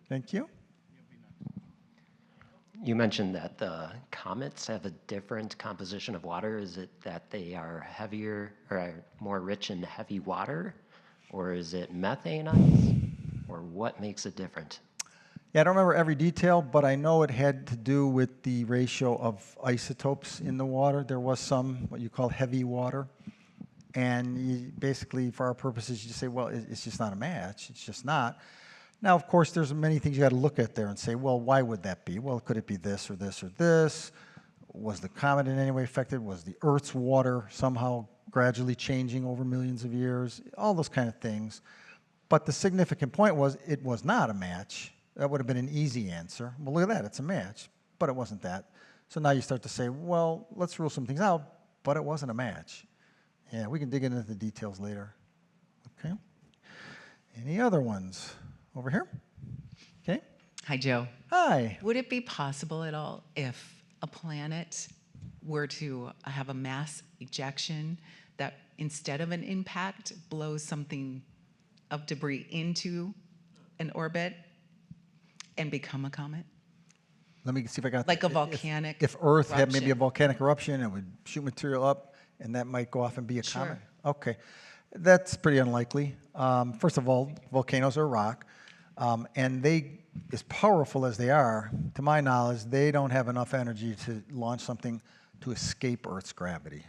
Thank you. You mentioned that the comets have a different composition of water. Is it that they are heavier or are more rich in heavy water? Or is it methane ice? Or what makes it different? Yeah, I don't remember every detail, but I know it had to do with the ratio of isotopes in the water. There was some, what you call heavy water. And you basically, for our purposes, you just say, well, it's just not a match. It's just not. Now, of course, there's many things you got to look at there and say, well, why would that be? Well, could it be this or this or this? Was the comet in any way affected? Was the Earth's water somehow gradually changing over millions of years? All those kind of things. But the significant point was it was not a match. That would have been an easy answer. Well, look at that, it's a match, but it wasn't that. So now you start to say, well, let's rule some things out, but it wasn't a match. Yeah, we can dig into the details later. Okay. Any other ones? Over here? Okay. Hi, Joe. Hi. Would it be possible at all if a planet were to have a mass ejection that instead of an impact blows something of debris into an orbit and become a comet? Let me see if I got like a volcanic If Earth had maybe a eruption. volcanic eruption, it would shoot material up, and that might go off and be a Sure. comet. Okay. That's pretty unlikely. First of all, volcanoes are rock. And they, as powerful as they are, to my knowledge, they don't have enough energy to launch something to escape Earth's gravity.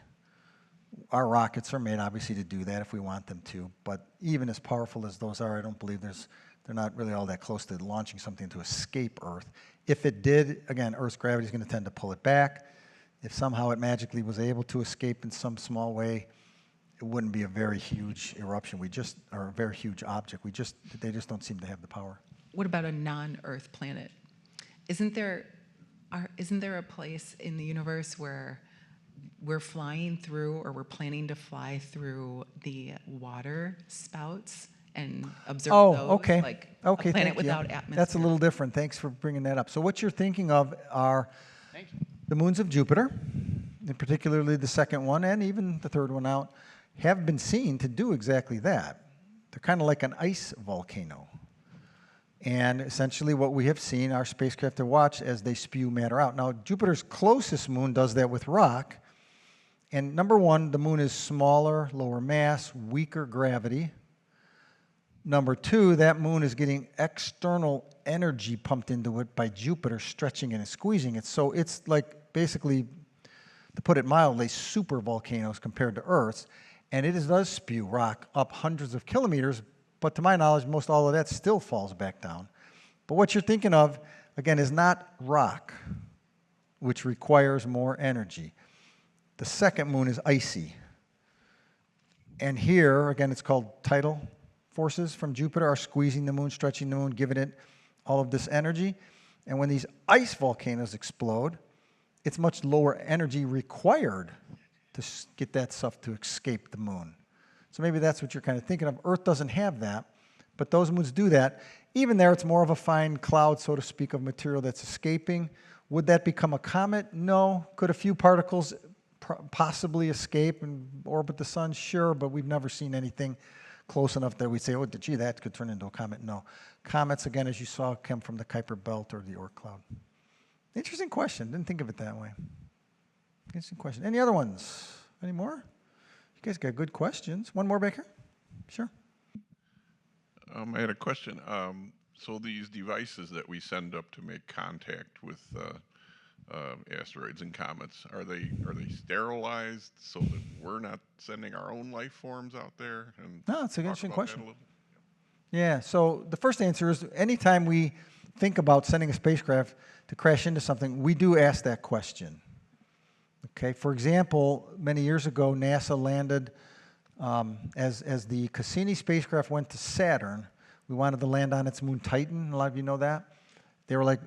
Our rockets are made, obviously, to do that if we want them to. But even as powerful as those are, I don't believe they're not really all that close to launching something to escape Earth. If it did, again, Earth's gravity is going to tend to pull it back. If somehow it magically was able to escape in some small way, it wouldn't be a very huge eruption. Or a very huge object. They just don't seem to have the power. What about a non-Earth planet? Isn't there a place in the universe where we're flying through or we're planning to fly through the water spouts and observe those? Okay. Like Okay, a planet thank you. without atmosphere? That's a little different. Thanks for bringing that up. So what you're thinking of are the moons of Jupiter, and particularly the second one and even the third one out, have been seen to do exactly that. They're kind of like an ice volcano. And essentially what we have seen, our spacecraft have watched as they spew matter out. Now, Jupiter's closest moon does that with rock. And number one, the moon is smaller, lower mass, weaker gravity. Number two, that moon is getting external energy pumped into it by Jupiter stretching it and squeezing it. So it's like basically, to put it mildly, super volcanoes compared to Earth's. And it does spew rock up hundreds of kilometers, but to my knowledge, most all of that still falls back down. But what you're thinking of, again, is not rock, which requires more energy. The second moon is icy. And here, again, it's called tidal forces from Jupiter are squeezing the moon, stretching the moon, giving it all of this energy. And when these ice volcanoes explode, it's much lower energy required to get that stuff to escape the moon. So maybe that's what you're kind of thinking of. Earth doesn't have that, but those moons do that. Even there, it's more of a fine cloud, so to speak, of material that's escaping. Would that become a comet? No. Could a few particles possibly escape and orbit the sun? Sure, but we've never seen anything close enough that we'd say, oh, gee, that could turn into a comet. No. Comets, again, as you saw, come from the Kuiper Belt or the Oort cloud. Interesting question. Didn't think of it that way. Interesting question. Any other ones? Any more? You guys got good questions. One more, Baker? Sure. I had a question. So these devices that we send up to make contact with asteroids and comets, are they sterilized so that we're not sending our own life forms out there? And No, it's an talk interesting about that question. a little? Yeah, so the first answer is anytime we think about sending a spacecraft to crash into something, we do ask that question. Okay, for example, many years ago, NASA landed, as the Cassini spacecraft went to Saturn, we wanted to land on its moon Titan. A lot of you know that. They were like,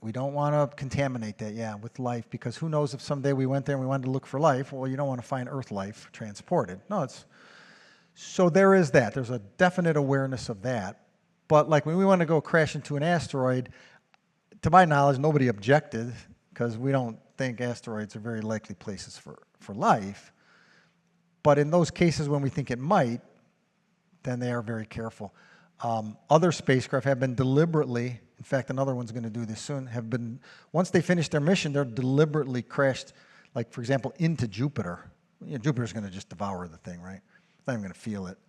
we don't want to contaminate that, with life, because who knows if someday we went there and we wanted to look for life. Well, you don't want to find Earth life transported. No, so there is that. There's a definite awareness of that. But like when we want to go crash into an asteroid, to my knowledge, nobody objected, because we don't think asteroids are very likely places for life. But in those cases when we think it might, then they are very careful. Other spacecraft have been deliberately, in fact, another one's going to do this soon, have been, once they finish their mission, they're deliberately crashed, like, for example, into Jupiter. Jupiter's going to just devour the thing, right? It's not even going to feel it.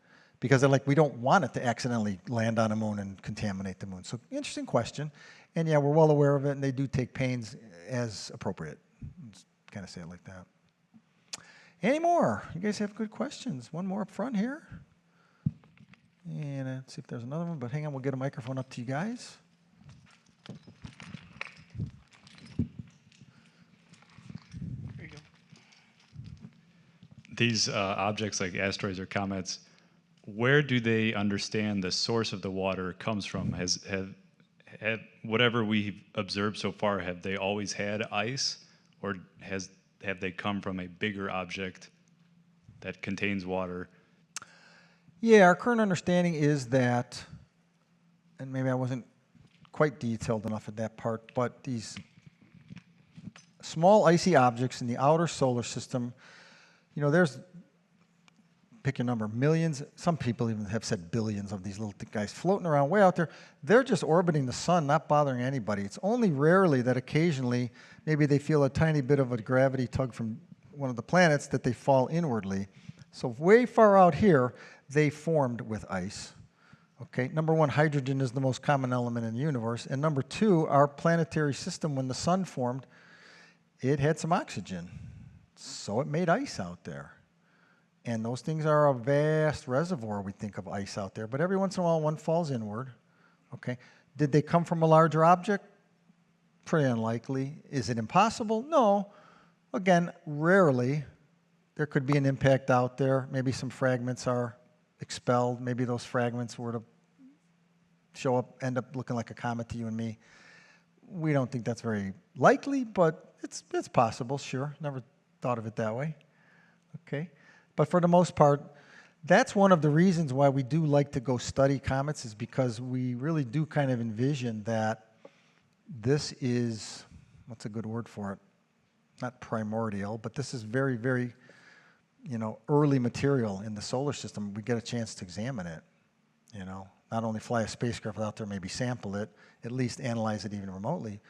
Because they're like, we don't want it to accidentally land on a moon and contaminate the moon. So, interesting question. And yeah, we're well aware of it, and they do take pains as appropriate. Let's kind of say it like that. Any more? You guys have good questions. One more up front here. And let's see if there's another one, but hang on, we'll get a microphone up to you guys. There you go. These objects like asteroids or comets, where do they understand the source of the water comes from? Have whatever we've observed so far, have they always had ice, or have they come from a bigger object that contains water? Yeah, our current understanding is that, and maybe I wasn't quite detailed enough at that part, but these small icy objects in the outer solar system, you know, there's, pick your number, millions, some people even have said billions of these little guys floating around way out there. They're just orbiting the sun, not bothering anybody. It's only rarely that occasionally maybe they feel a tiny bit of a gravity tug from one of the planets that they fall inwardly. So way far out here, they formed with ice. Okay, number one, hydrogen is the most common element in the universe. And number two, our planetary system, when the sun formed, it had some oxygen. So it made ice out there. And those things are a vast reservoir, we think, of ice out there. But every once in a while, one falls inward. Okay, did they come from a larger object? Pretty unlikely. Is it impossible? No. Again, rarely. There could be an impact out there. Maybe some fragments are expelled. Maybe those fragments were to show up, end up looking like a comet to you and me. We don't think that's very likely, but it's possible, sure. Never thought of it that way. Okay. But for the most part, that's one of the reasons why we do like to go study comets, is because we really do kind of envision that this is, what's a good word for it? Not primordial, but this is very, very, you know, early material in the solar system. We get a chance to examine it, you know, not only fly a spacecraft out there, maybe sample it, at least analyze it even remotely,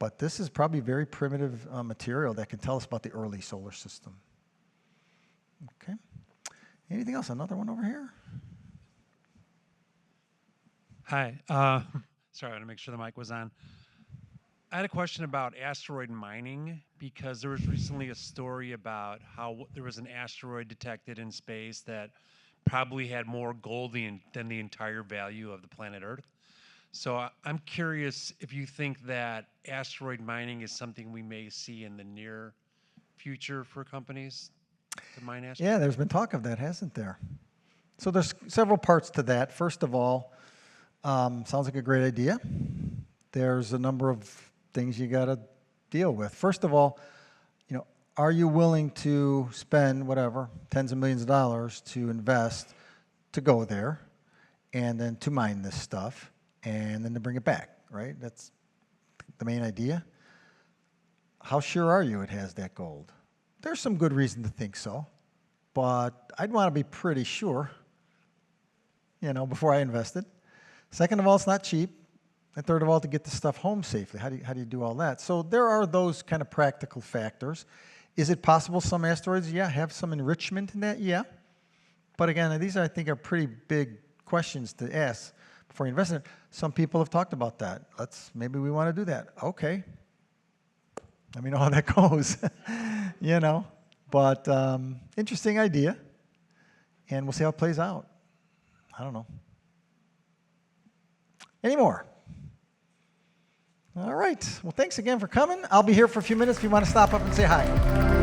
but this is probably very primitive material that can tell us about the early solar system. Okay. Anything else? Another one over here? Hi. Sorry, I want to make sure the mic was on. I had a question about asteroid mining, because there was recently a story about how there was an asteroid detected in space that probably had more gold than the entire value of the planet Earth. So I'm curious if you think that asteroid mining is something we may see in the near future for companies to mine asteroids. Yeah, there's been talk of that, hasn't there? So there's several parts to that. First of all, sounds like a great idea. There's a number of things you got to deal with. First of all, you know, are you willing to spend whatever, tens of millions of dollars to invest to go there and then to mine this stuff and then to bring it back, right? That's the main idea. How sure are you it has that gold? There's some good reason to think so, but I'd want to be pretty sure, you know, before I invested. Second of all, it's not cheap. And third of all, to get the stuff home safely. How do you do all that? So there are those kind of practical factors. Is it possible some asteroids, yeah, have some enrichment in that? Yeah. But again, these I think are pretty big questions to ask before you invest in it. Some people have talked about that. Maybe we want to do that. Okay. Let me know how that goes. You know, but interesting idea. And we'll see how it plays out. I don't know. Any more? All right. Well, thanks again for coming. I'll be here for a few minutes if you want to stop up and say hi.